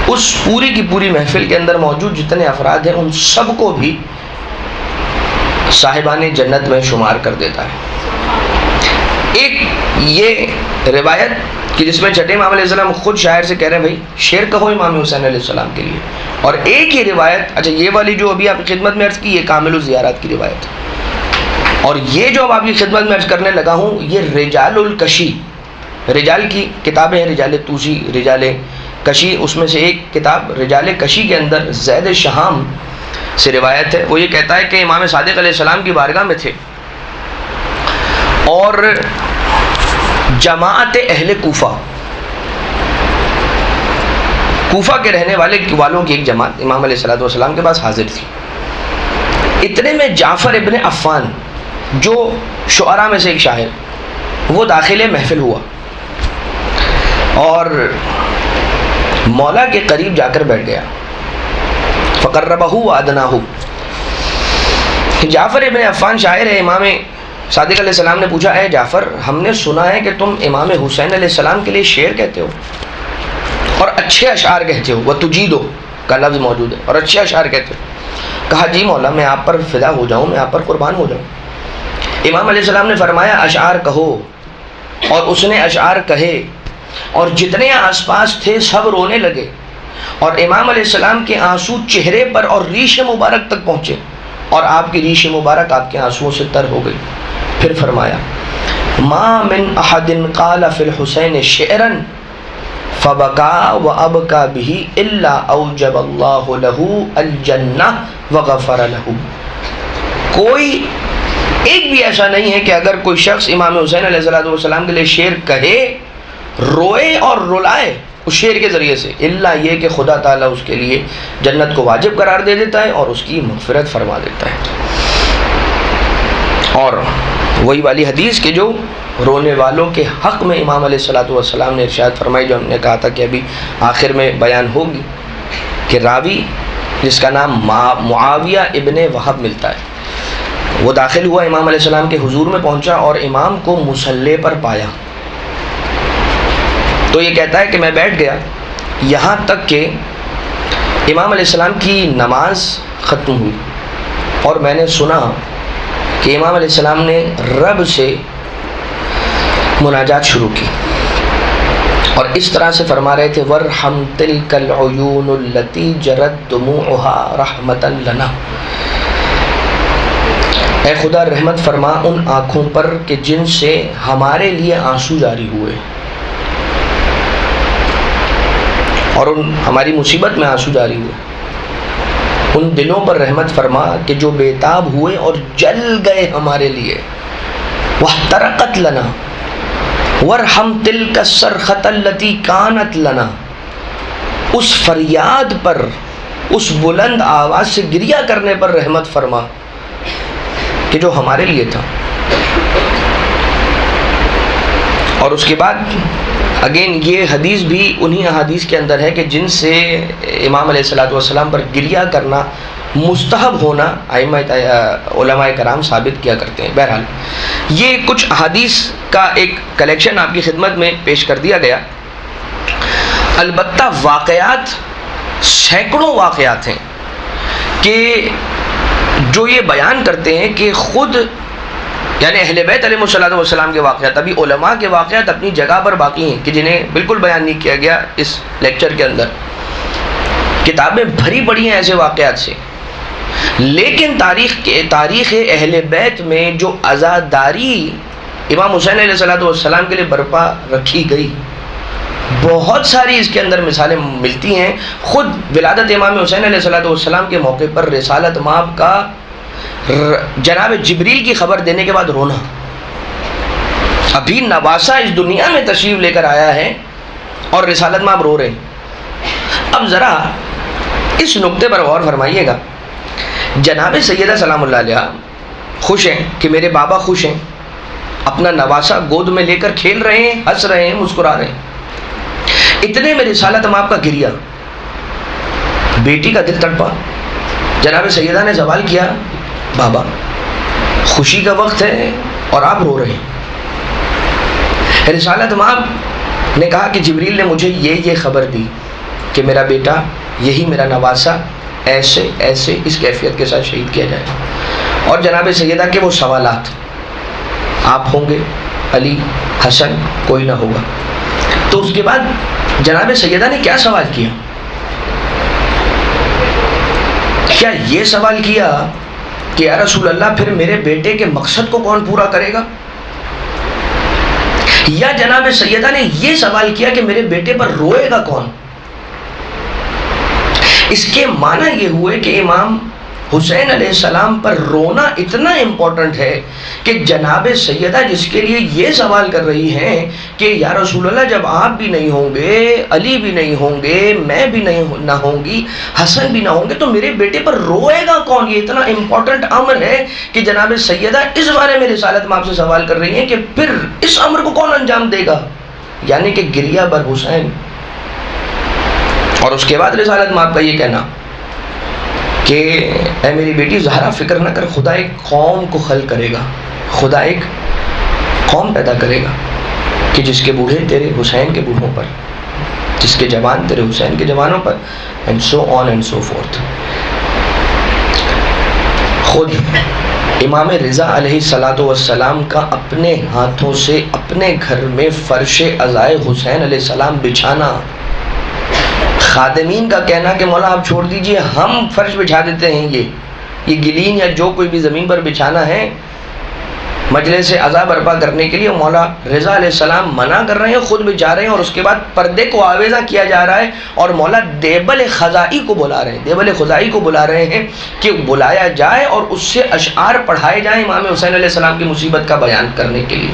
اس پوری کی پوری محفل کے اندر موجود جتنے افراد ہیں ان سب کو بھی صاحبان جنت میں شمار کر دیتا ہے۔ ایک یہ روایت کہ جس میں چھٹے امام علیہ السلام خود شاعر سے کہہ رہے ہیں بھائی شعر کہو امام حسین علیہ السلام کے لیے، اور ایک یہ روایت، اچھا یہ والی جو ابھی آپ کی خدمت میں عرض کی، یہ کامل الزیارات کی روایت ہے، اور یہ جو اب آپ کی خدمت میں عرض کرنے لگا ہوں یہ رجال الکشی، رجال کی کتابیں ہیں، رجال توسی، رجال کشی، اس میں سے ایک کتاب رجال کشی کے اندر زید شہام سے روایت ہے۔ وہ یہ کہتا ہے کہ امام صادق علیہ السلام کی بارگاہ میں تھے اور جماعت اہل کوفہ کے رہنے والوں کی ایک جماعت امام علیہ السلام کے پاس حاضر تھی۔ اتنے میں جعفر ابن عفان جو شعراء میں سے ایک شاعر، وہ داخل محفل ہوا اور مولا کے قریب جا کر بیٹھ گیا، فقربہ وادناہ۔ جعفر ابن عفان شاعر ہے، امام صادق علیہ السلام نے پوچھا، اے جعفر ہم نے سنا ہے کہ تم امام حسین علیہ السلام کے لیے شعر کہتے ہو اور اچھے اشعار کہتے ہو، وتجیدو کا لفظ موجود ہے، اور اچھے اشعار کہتے ہو۔ کہا جی مولا میں آپ پر فدا ہو جاؤں، میں آپ پر قربان ہو جاؤں۔ امام علیہ السلام نے فرمایا اشعار کہو، اور اس نے اشعار کہے اور جتنے آس پاس تھے سب رونے لگے، اور امام علیہ السلام کے آنسو چہرے پر اور ریش مبارک تک پہنچے، اور آپ کی ریش مبارک آپ کے آنسوؤں سے تر ہو گئی۔ پھر فرمایا ما من احد قال فی الحسین شعرا فبکا وابکا به الا اوجب اللہ له الجنہ وغفر له۔ کوئی ایک بھی ایسا نہیں ہے کہ اگر کوئی شخص امام حسین علیہ السلام کے لیے شعر کہے، روئے اور رلائے اس شعر کے ذریعے سے، الا یہ کہ خدا تعالیٰ اس کے لیے جنت کو واجب قرار دے دیتا ہے اور اس کی مغفرت فرما دیتا ہے۔ اور وہی والی حدیث کہ جو رونے والوں کے حق میں امام علیہ الصلوۃ والسلام نے ارشاد فرمائی، جو ہم نے کہا تھا کہ ابھی آخر میں بیان ہوگی، کہ راوی جس کا نام معاویہ ابن وہب ملتا ہے، وہ داخل ہوا امام علیہ السلام کے حضور میں پہنچا اور امام کو مصلی پر پایا، تو یہ کہتا ہے کہ میں بیٹھ گیا یہاں تک کہ امام علیہ السلام کی نماز ختم ہوئی، اور میں نے سنا کہ امام علیہ السلام نے رب سے مناجات شروع کی، اور اس طرح سے فرما رہے تھے وَارْحَمْ تِلْكَ الْعُيُونُ الَّتِي جَرَتْ دُمُوعُهَا رَحْمَةً لَنَا، اے خدا رحمت فرما ان آنکھوں پر کہ جن سے ہمارے لیے آنسو جاری ہوئے، اور ان ہماری مصیبت میں آنسو جاری ہوئے، ان دلوں پر رحمت فرما کہ جو بےتاب ہوئے اور جل گئے ہمارے لیے، وَاحْتَرَقَتْ لَنَا وَارْحَمْ تِلْكَ الصَّرْخَةَ الَّتِي كَانَتْ لَنَا، اس فریاد پر، اس بلند آواز سے گریہ کرنے پر رحمت فرما کہ جو ہمارے لیے تھا۔ اور اس کے بعد اگین یہ حدیث بھی انہی احادیث کے اندر ہے کہ جن سے امام علیہ الصلوۃ والسلام پر گریہ کرنا مستحب ہونا ائمہ علماء کرام ثابت کیا کرتے ہیں۔ بہرحال یہ کچھ احادیث کا ایک کلیکشن آپ کی خدمت میں پیش کر دیا گیا، البتہ واقعات سینکڑوں واقعات ہیں کہ جو یہ بیان کرتے ہیں کہ خود یعنی اہل بیت علیہ الصلوۃ والسلام کے واقعات، ابھی علماء کے واقعات اپنی جگہ پر باقی ہیں کہ جنہیں بالکل بیان نہیں کیا گیا اس لیکچر کے اندر، کتابیں بھری پڑی ہیں ایسے واقعات سے، لیکن تاریخ اہل بیت میں جو عزاداری امام حسین علیہ الصلوۃ والسلام کے لیے برپا رکھی گئی، بہت ساری اس کے اندر مثالیں ملتی ہیں۔ خود ولادت امام حسین علیہ الصلوۃ والسلام کے موقع پر رسالت مآب کا جناب جبریل کی خبر دینے کے بعد رونا، ابھی نواسہ اس دنیا میں تشریف لے کر آیا ہے اور رسالت مآب رو رہے ہیں۔ اب ذرا اس نقطے پر غور فرمائیے گا، جناب سیدہ سلام اللہ علیہ خوش ہیں کہ میرے بابا خوش ہیں، اپنا نواسہ گود میں لے کر کھیل رہے ہیں، ہنس رہے ہیں، مسکرا رہے ہیں، اتنے میں رسالت مآب کا گریہ، بیٹی کا دل تڑپا، جناب سیدہ نے سوال کیا بابا خوشی کا وقت ہے اور آپ رو رہے ہیں؟ رسالت مآب نے کہا کہ جبریل نے مجھے یہ خبر دی کہ میرا بیٹا، یہی میرا نواسہ ایسے ایسے اس کیفیت کے ساتھ شہید کیا جائے، اور جناب سیدہ کے وہ سوالات، آپ ہوں گے، علی، حسن، کوئی نہ ہوگا۔ تو اس کے بعد جناب سیدہ نے کیا سوال کیا؟ کیا یہ سوال کیا کہ یا رسول اللہ پھر میرے بیٹے کے مقصد کو کون پورا کرے گا؟ یا جناب سیدہ نے یہ سوال کیا کہ میرے بیٹے پر روئے گا کون؟ اس کے معنی یہ ہوئے کہ امام حسین علیہ السلام پر رونا اتنا امپورٹنٹ ہے کہ جناب سیدہ جس کے لیے یہ سوال کر رہی ہیں کہ یا رسول اللہ جب آپ بھی نہیں ہوں گے، علی بھی نہیں ہوں گے، میں بھی نہ ہوں گی، حسن بھی نہ ہوں گے، تو میرے بیٹے پر روئے گا کون؟ یہ اتنا امپورٹنٹ امر ہے کہ جناب سیدہ اس بارے میں رسالت مآب سے سوال کر رہی ہیں کہ پھر اس امر کو کون انجام دے گا، یعنی کہ گریہ بر حسین۔ اور اس کے بعد رسالت مآب کا یہ کہنا کہ اے میری بیٹی زہرا فکر نہ کر، خدا ایک قوم کو خلق کرے گا، خدا ایک قوم پیدا کرے گا کہ جس کے بوڑھے تیرے حسین کے بوڑھوں پر، جس کے جوان تیرے حسین کے جوانوں پر، and so on and so forth. خود امام رضا علیہ الصلوۃ والسلام کا اپنے ہاتھوں سے اپنے گھر میں فرش عزائے حسین علیہ السلام بچھانا، خادمین کا کہنا کہ مولا آپ چھوڑ دیجئے، ہم فرش بچھا دیتے ہیں، یہ گلین یا جو کوئی بھی زمین پر بچھانا ہے مجلس عزا برپا کرنے کے لیے، مولا رضا علیہ السلام منع کر رہے ہیں، خود بچھا رہے ہیں، اور اس کے بعد پردے کو آویزہ کیا جا رہا ہے، اور مولا دیبل خزائی کو بلا رہے ہیں، دیبل خزائی کو بلا رہے ہیں کہ بلایا جائے اور اس سے اشعار پڑھائے جائیں امام حسین علیہ السلام کی مصیبت کا بیان کرنے کے لیے۔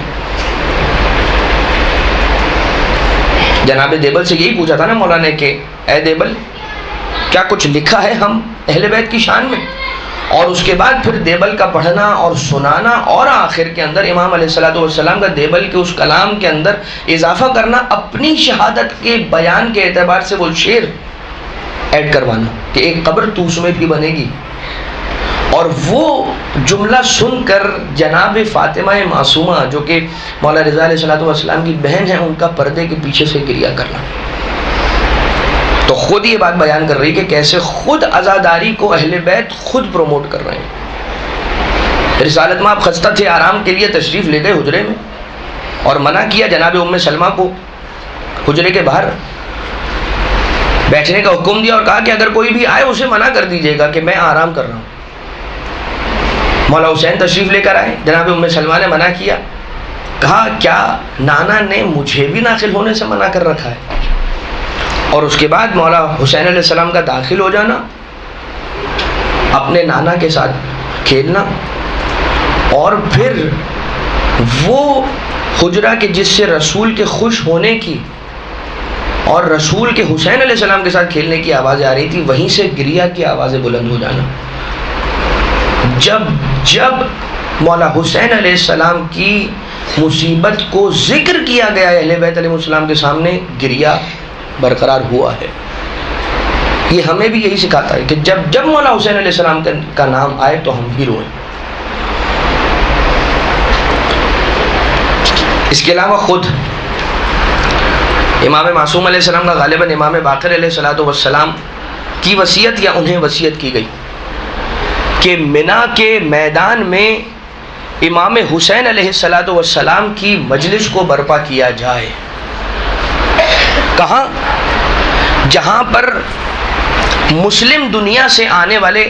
جناب دیبل سے یہی پوچھا تھا نا مولا نے کہ اے دیبل کیا کچھ لکھا ہے ہم اہل بیت کی شان میں؟ اور اس کے بعد پھر دیبل کا پڑھنا اور سنانا، اور آخر کے اندر امام علیہ السلام کا دیبل کے اس کلام کے اندر اضافہ کرنا، اپنی شہادت کے بیان کے اعتبار سے وہ شعر ایڈ کروانا کہ ایک قبر تو اس میں بھی بنے گی، اور وہ جملہ سن کر جناب فاطمہ معصومہ جو کہ مولا رضا علیہ السلام کی بہن ہیں، ان کا پردے کے پیچھے سے گریہ کرنا۔ تو خود یہ بات بیان کر رہی کہ کیسے خود عزاداری کو اہل بیت خود پروموٹ کر رہے ہیں۔ رسالت مآب خستہ تھے، آرام کے لیے تشریف لے گئے حجرے میں، اور منع کیا جناب ام سلمہ کو حجرے کے باہر بیٹھنے کا حکم دیا، اور کہا کہ اگر کوئی بھی آئے اسے منع کر دیجیے گا کہ میں آرام کر رہا ہوں۔ مولا حسین تشریف لے کر آئے، جناب ام سلمہ نے منع کیا، کہا کیا نانا نے مجھے بھی داخل ہونے سے منع کر رکھا ہے؟ اور اس کے بعد مولا حسین علیہ السلام کا داخل ہو جانا، اپنے نانا کے ساتھ کھیلنا، اور پھر وہ حجرہ کے جس سے رسول کے خوش ہونے کی اور رسول کے حسین علیہ السلام کے ساتھ کھیلنے کی آوازیں آ رہی تھی، وہیں سے گریہ کی آوازیں بلند ہو جانا۔ جب مولا حسین علیہ السلام کی مصیبت کو ذکر کیا گیا اہل بیت علیہ السلام کے سامنے، گریہ برقرار ہوا ہے۔ یہ ہمیں بھی یہی سکھاتا ہے کہ جب مولا حسین علیہ السلام کا نام آئے تو ہم بھی روئیں۔ اس کے علاوہ خود امام معصوم علیہ السلام کا غالباً امام باقر علیہ السلام کی وصیت یا انہیں وصیت کی گئی کہ منی کے میدان میں امام حسین علیہ السلام کی مجلس کو برپا کیا جائے۔ کہاں؟ جہاں پر مسلم دنیا سے آنے والے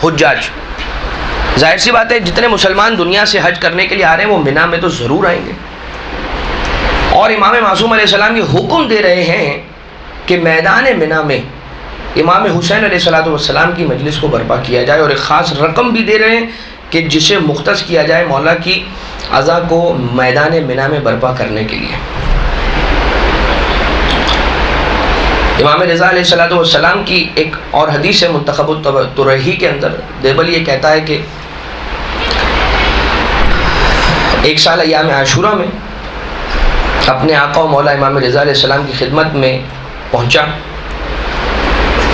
حجاج، ظاہر سی بات ہے جتنے مسلمان دنیا سے حج کرنے کے لیے آ رہے ہیں وہ منی میں تو ضرور آئیں گے، اور امام معصوم علیہ السلام یہ حکم دے رہے ہیں کہ میدان منی میں امام حسین علیہ السلام کی مجلس کو برپا کیا جائے، اور ایک خاص رقم بھی دے رہے ہیں کہ جسے مختص کیا جائے مولا کی عزا کو میدان منی میں برپا کرنے کے لیے۔ امام رضا علیہ السلام کی ایک اور حدیث ہے منتخب الطرحی کے اندر، دیبل یہ کہتا ہے کہ ایک سال ایام عاشورہ میں اپنے آقا و مولا امام رضا علیہ السلام کی خدمت میں پہنچا،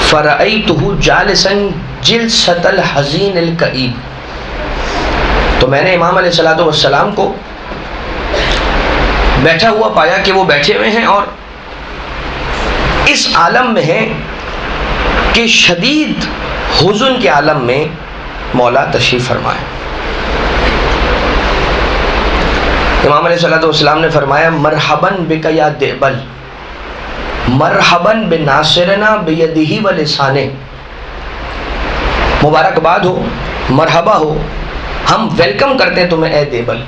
فَرَأَيْتُهُ جَالِسًا جِلْسَةَ الْحَزِينِ الْكَئِيبِ، تو میں نے امام علیہ السلام کو بیٹھا ہوا پایا کہ وہ بیٹھے ہوئے ہیں اور اس عالم میں ہیں کہ شدید حزن کے عالم میں مولا تشریف فرمائے۔ امام علیہ السلام نے فرمایا مرحباً بک یا دیبل، مرحباً بناصرنا بیدہ و لسانہ، مبارکباد ہو، مرحبا ہو، ہم ویلکم کرتے ہیں تمہیں اے دیبل،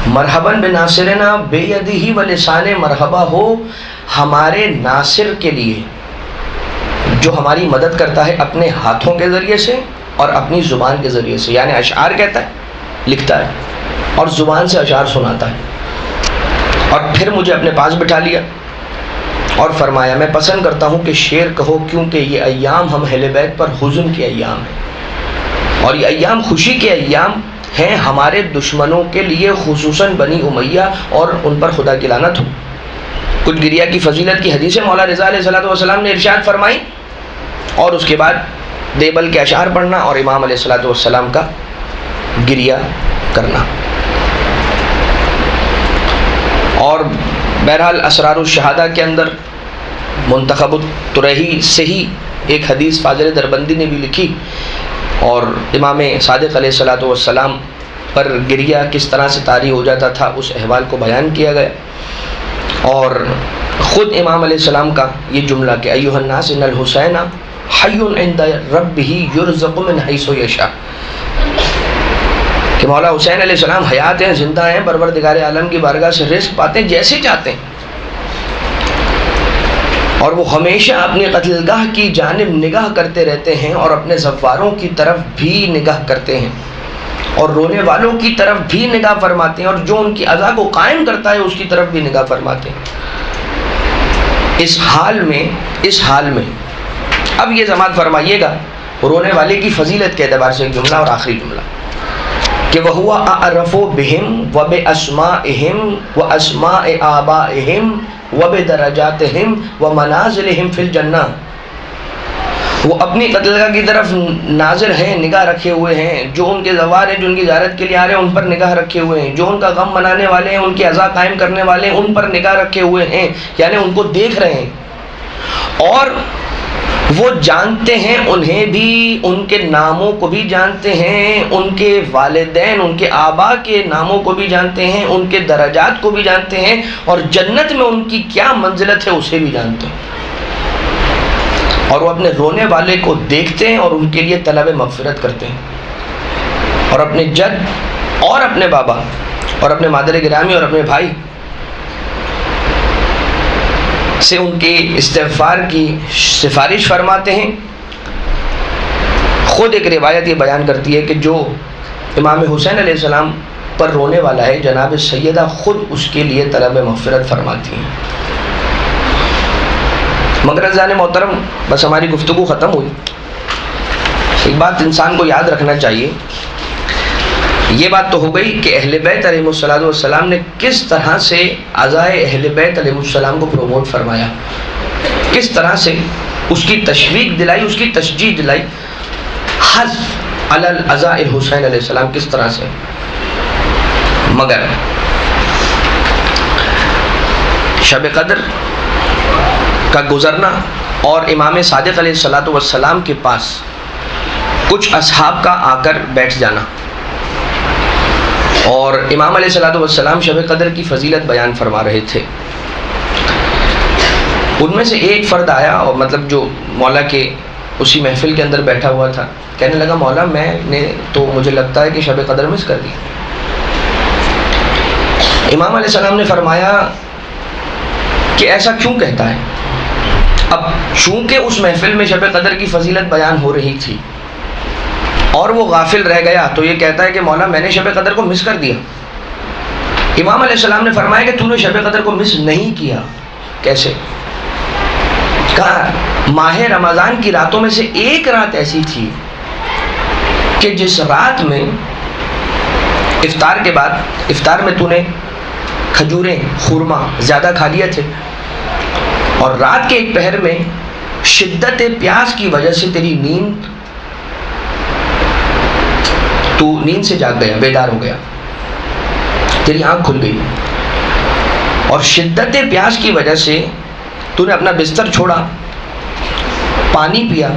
مرحباً بناصرنا بیدہ و لسانہ، مرحبا ہو ہمارے ناصر کے لیے جو ہماری مدد کرتا ہے اپنے ہاتھوں کے ذریعے سے اور اپنی زبان کے ذریعے سے، یعنی اشعار کہتا ہے، لکھتا ہے اور زبان سے اشعار سناتا ہے۔ اور پھر مجھے اپنے پاس بٹھا لیا اور فرمایا میں پسند کرتا ہوں کہ شعر کہو، کیونکہ یہ ایام ہم اہل بیت پر حزن کے ایام ہیں، اور یہ ایام خوشی کے ایام ہیں ہمارے دشمنوں کے لیے، خصوصاً بنی امیہ، اور ان پر خدا کی لعنت ہو۔ کچھ گریہ کی فضیلت کی حدیثیں مولا رضا علیہ السلام نے ارشاد فرمائی، اور اس کے بعد دیبل کے اشعار پڑھنا اور امام علیہ السلام کا گریہ کرنا۔ اور بہرحال اسرار الشہادہ کے اندر منتخب الطرحی سے ہی ایک حدیث فاضل دربندی نے بھی لکھی، اور امام صادق علیہ السلام پر گریہ کس طرح سے طاری ہو جاتا تھا اس احوال کو بیان کیا گیا، اور خود امام علیہ السلام کا یہ جملہ کہ ایھا الناس ان الحسین حی عند ربہ یرزق من حیث یشاء، کہ مولا حسین علیہ السلام حیات ہیں، زندہ ہیں، پروردگار عالم کی بارگاہ سے رزق پاتے ہیں جیسے چاہتے ہیں، اور وہ ہمیشہ اپنی قتل گاہ کی جانب نگاہ کرتے رہتے ہیں، اور اپنے زواروں کی طرف بھی نگاہ کرتے ہیں، اور رونے والوں کی طرف بھی نگاہ فرماتے ہیں، اور جو ان کی عزا کو قائم کرتا ہے اس کی طرف بھی نگاہ فرماتے ہیں۔ اس حال میں اب یہ سماعت فرمائیے گا رونے والے کی فضیلت کے اعتبار سے ایک جملہ اور آخری جملہ کہ وَهُوَ أَعْرَفُ بِهِمْ وَبِأَسْمَائِهِمْ وَأَسْمَاءِ آبَائِهِمْ وَبِدَرَجَاتِهِمْ وَمَنَازِلِهِمْ فِي الْجَنَّةِ، وہ اپنی قتلگاہ کی طرف ناظر ہیں، نگاہ رکھے ہوئے ہیں، جو ان کے زوار ہیں، جو ان کی زیارت کے لیے آ رہے ہیں ان پر نگاہ رکھے ہوئے ہیں، جو ان کا غم منانے والے ہیں، ان کی عزا قائم کرنے والے ہیں ان پر نگاہ رکھے ہوئے ہیں، یعنی ان کو دیکھ رہے ہیں، اور وہ جانتے ہیں انہیں بھی، ان کے ناموں کو بھی جانتے ہیں، ان کے والدین، ان کے آبا کے ناموں کو بھی جانتے ہیں، ان کے درجات کو بھی جانتے ہیں، اور جنت میں ان کی کیا منزلت ہے اسے بھی جانتے ہیں، اور وہ اپنے رونے والے کو دیکھتے ہیں اور ان کے لیے طلب مغفرت کرتے ہیں، اور اپنے جد اور اپنے بابا اور اپنے مادر گرامی اور اپنے بھائی سے ان کی استغفار کی سفارش فرماتے ہیں۔ خود ایک روایت یہ بیان کرتی ہے کہ جو امام حسین علیہ السلام پر رونے والا ہے، جناب سیدہ خود اس کے لیے طلب مغفرت فرماتی ہیں۔ مگر عزیزان محترم، بس ہماری گفتگو ختم ہوئی، ایک بات انسان کو یاد رکھنا چاہیے، یہ بات تو ہو گئی کہ اہل بیت علیہ السلام نے کس طرح سے عزائے اہل بیت علیہ السلام کو پروموٹ فرمایا، کس طرح سے اس کی تشویق دلائی، اس کی تشجیع دلائی، حث علی العزاء الحسین علیہ السلام کس طرح سے۔ مگر شب قدر کا گزرنا اور امام صادق علیہ السلام کے پاس کچھ اصحاب کا آ کر بیٹھ جانا، اور امام علیہ السلام شب قدر کی فضیلت بیان فرما رہے تھے، ان میں سے ایک فرد آیا، اور مطلب جو مولا کے اسی محفل کے اندر بیٹھا ہوا تھا، کہنے لگا مولا میں نے تو مجھے لگتا ہے کہ شب قدر مس کر دی۔ امام علیہ السلام نے فرمایا کہ ایسا کیوں کہتا ہے؟ اب چونکہ اس محفل میں شب قدر کی فضیلت بیان ہو رہی تھی اور وہ غافل رہ گیا، تو یہ کہتا ہے کہ مولا میں نے شب قدر کو مس کر دیا۔ امام علیہ السلام نے فرمایا کہ تو نے شب قدر کو مس نہیں کیا۔ کیسے؟ کہا ماہ رمضان کی راتوں میں سے ایک رات ایسی تھی کہ جس رات میں افطار کے بعد، افطار میں تو نے کھجوریں، خورما زیادہ کھا لیے تھے، اور رات کے ایک پہر میں شدت پیاس کی وجہ سے تیری نیند، تو نیند سے جاگ گیا، بیدار ہو گیا، تیری آنکھ کھل گئی، اور شدت پیاس کی وجہ سے تو نے اپنا بستر چھوڑا، پانی پیا،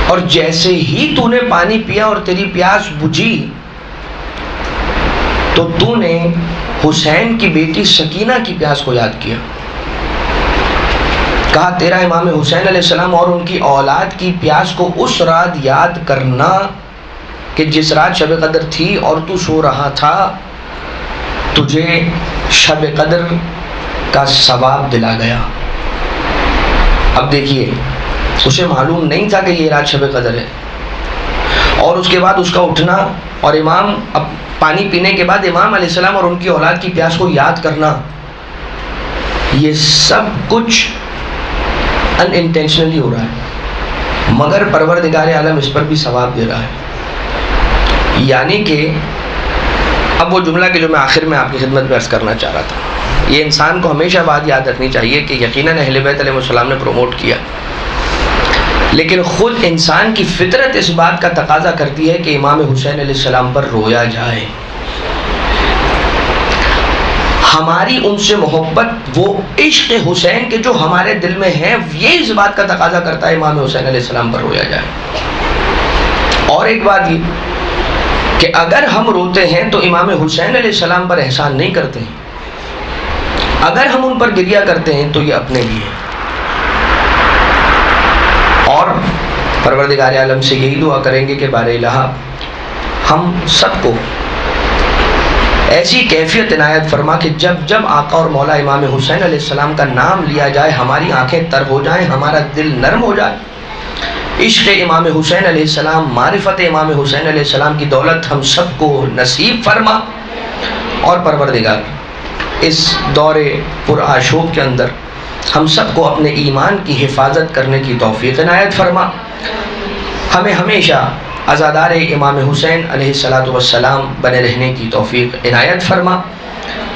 اور جیسے ہی تو نے پانی پیا اور تیری پیاس بجھی تو تو نے حسین کی بیٹی سکینہ کی پیاس کو یاد کیا۔ کہا تیرا امام حسین علیہ السلام اور ان کی اولاد کی پیاس کو اس رات یاد کرنا کہ جس رات شب قدر تھی اور تو سو رہا تھا، تجھے شب قدر کا ثواب دلا گیا۔ اب دیکھیے، اسے معلوم نہیں تھا کہ یہ رات شب قدر ہے، اور اس کے بعد اس کا اٹھنا اور امام اب پانی پینے کے بعد امام علیہ السلام اور ان کی اولاد کی پیاس کو یاد کرنا، یہ سب کچھ ان انٹینشنلی ہو رہا ہے، مگر پروردگار عالم اس پر بھی ثواب دے رہا ہے۔ یعنی کہ اب وہ جملہ کہ جو میں آخر میں آپ کی خدمت میں عرض کرنا چاہ رہا تھا، یہ انسان کو ہمیشہ بات یاد رکھنی چاہیے کہ یقیناً اہل بیت علیہ السلام نے پروموٹ کیا، لیکن خود انسان کی فطرت اس بات کا تقاضا کرتی ہے کہ امام حسین علیہ السلام پر رویا جائے۔ ہماری ان سے محبت، وہ عشق حسین کے جو ہمارے دل میں ہے، یہ اس بات کا تقاضا کرتا ہے امام حسین علیہ السلام پر رویا جائے۔ اور ایک بات یہ کہ اگر ہم روتے ہیں تو امام حسین علیہ السلام پر احسان نہیں کرتے ہیں، اگر ہم ان پر گریہ کرتے ہیں تو یہ اپنے لیے۔ اور پروردگار عالم سے یہی دعا کریں گے کہ بار الہ ہم سب کو ایسی کیفیت عنایت فرما کہ جب جب آقا اور مولا امام حسین علیہ السلام کا نام لیا جائے ہماری آنکھیں تر ہو جائیں، ہمارا دل نرم ہو جائے، عشق امام حسین علیہ السلام، معرفت امام حسین علیہ السلام کی دولت ہم سب کو نصیب فرما، اور پروردگار اس دور پر آشوب کے اندر ہم سب کو اپنے ایمان کی حفاظت کرنے کی توفیق عنایت فرما۔ ہمیں ہمیشہ عزادار امام حسین علیہ السلام بنے رہنے کی توفیق عنایت فرما۔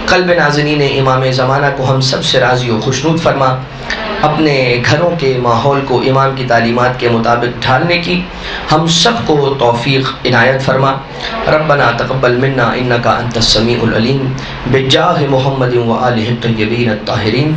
قلب ناظرین امام زمانہ کو ہم سب سے راضی و خوشنود فرما۔ اپنے گھروں کے ماحول کو امام کی تعلیمات کے مطابق ڈھالنے کی ہم سب کو توفیق عنایت فرما۔ ربنا تقبل منا انک انت السمیع العلیم بجاہ محمد و آلہ الطیبین الطاہرین۔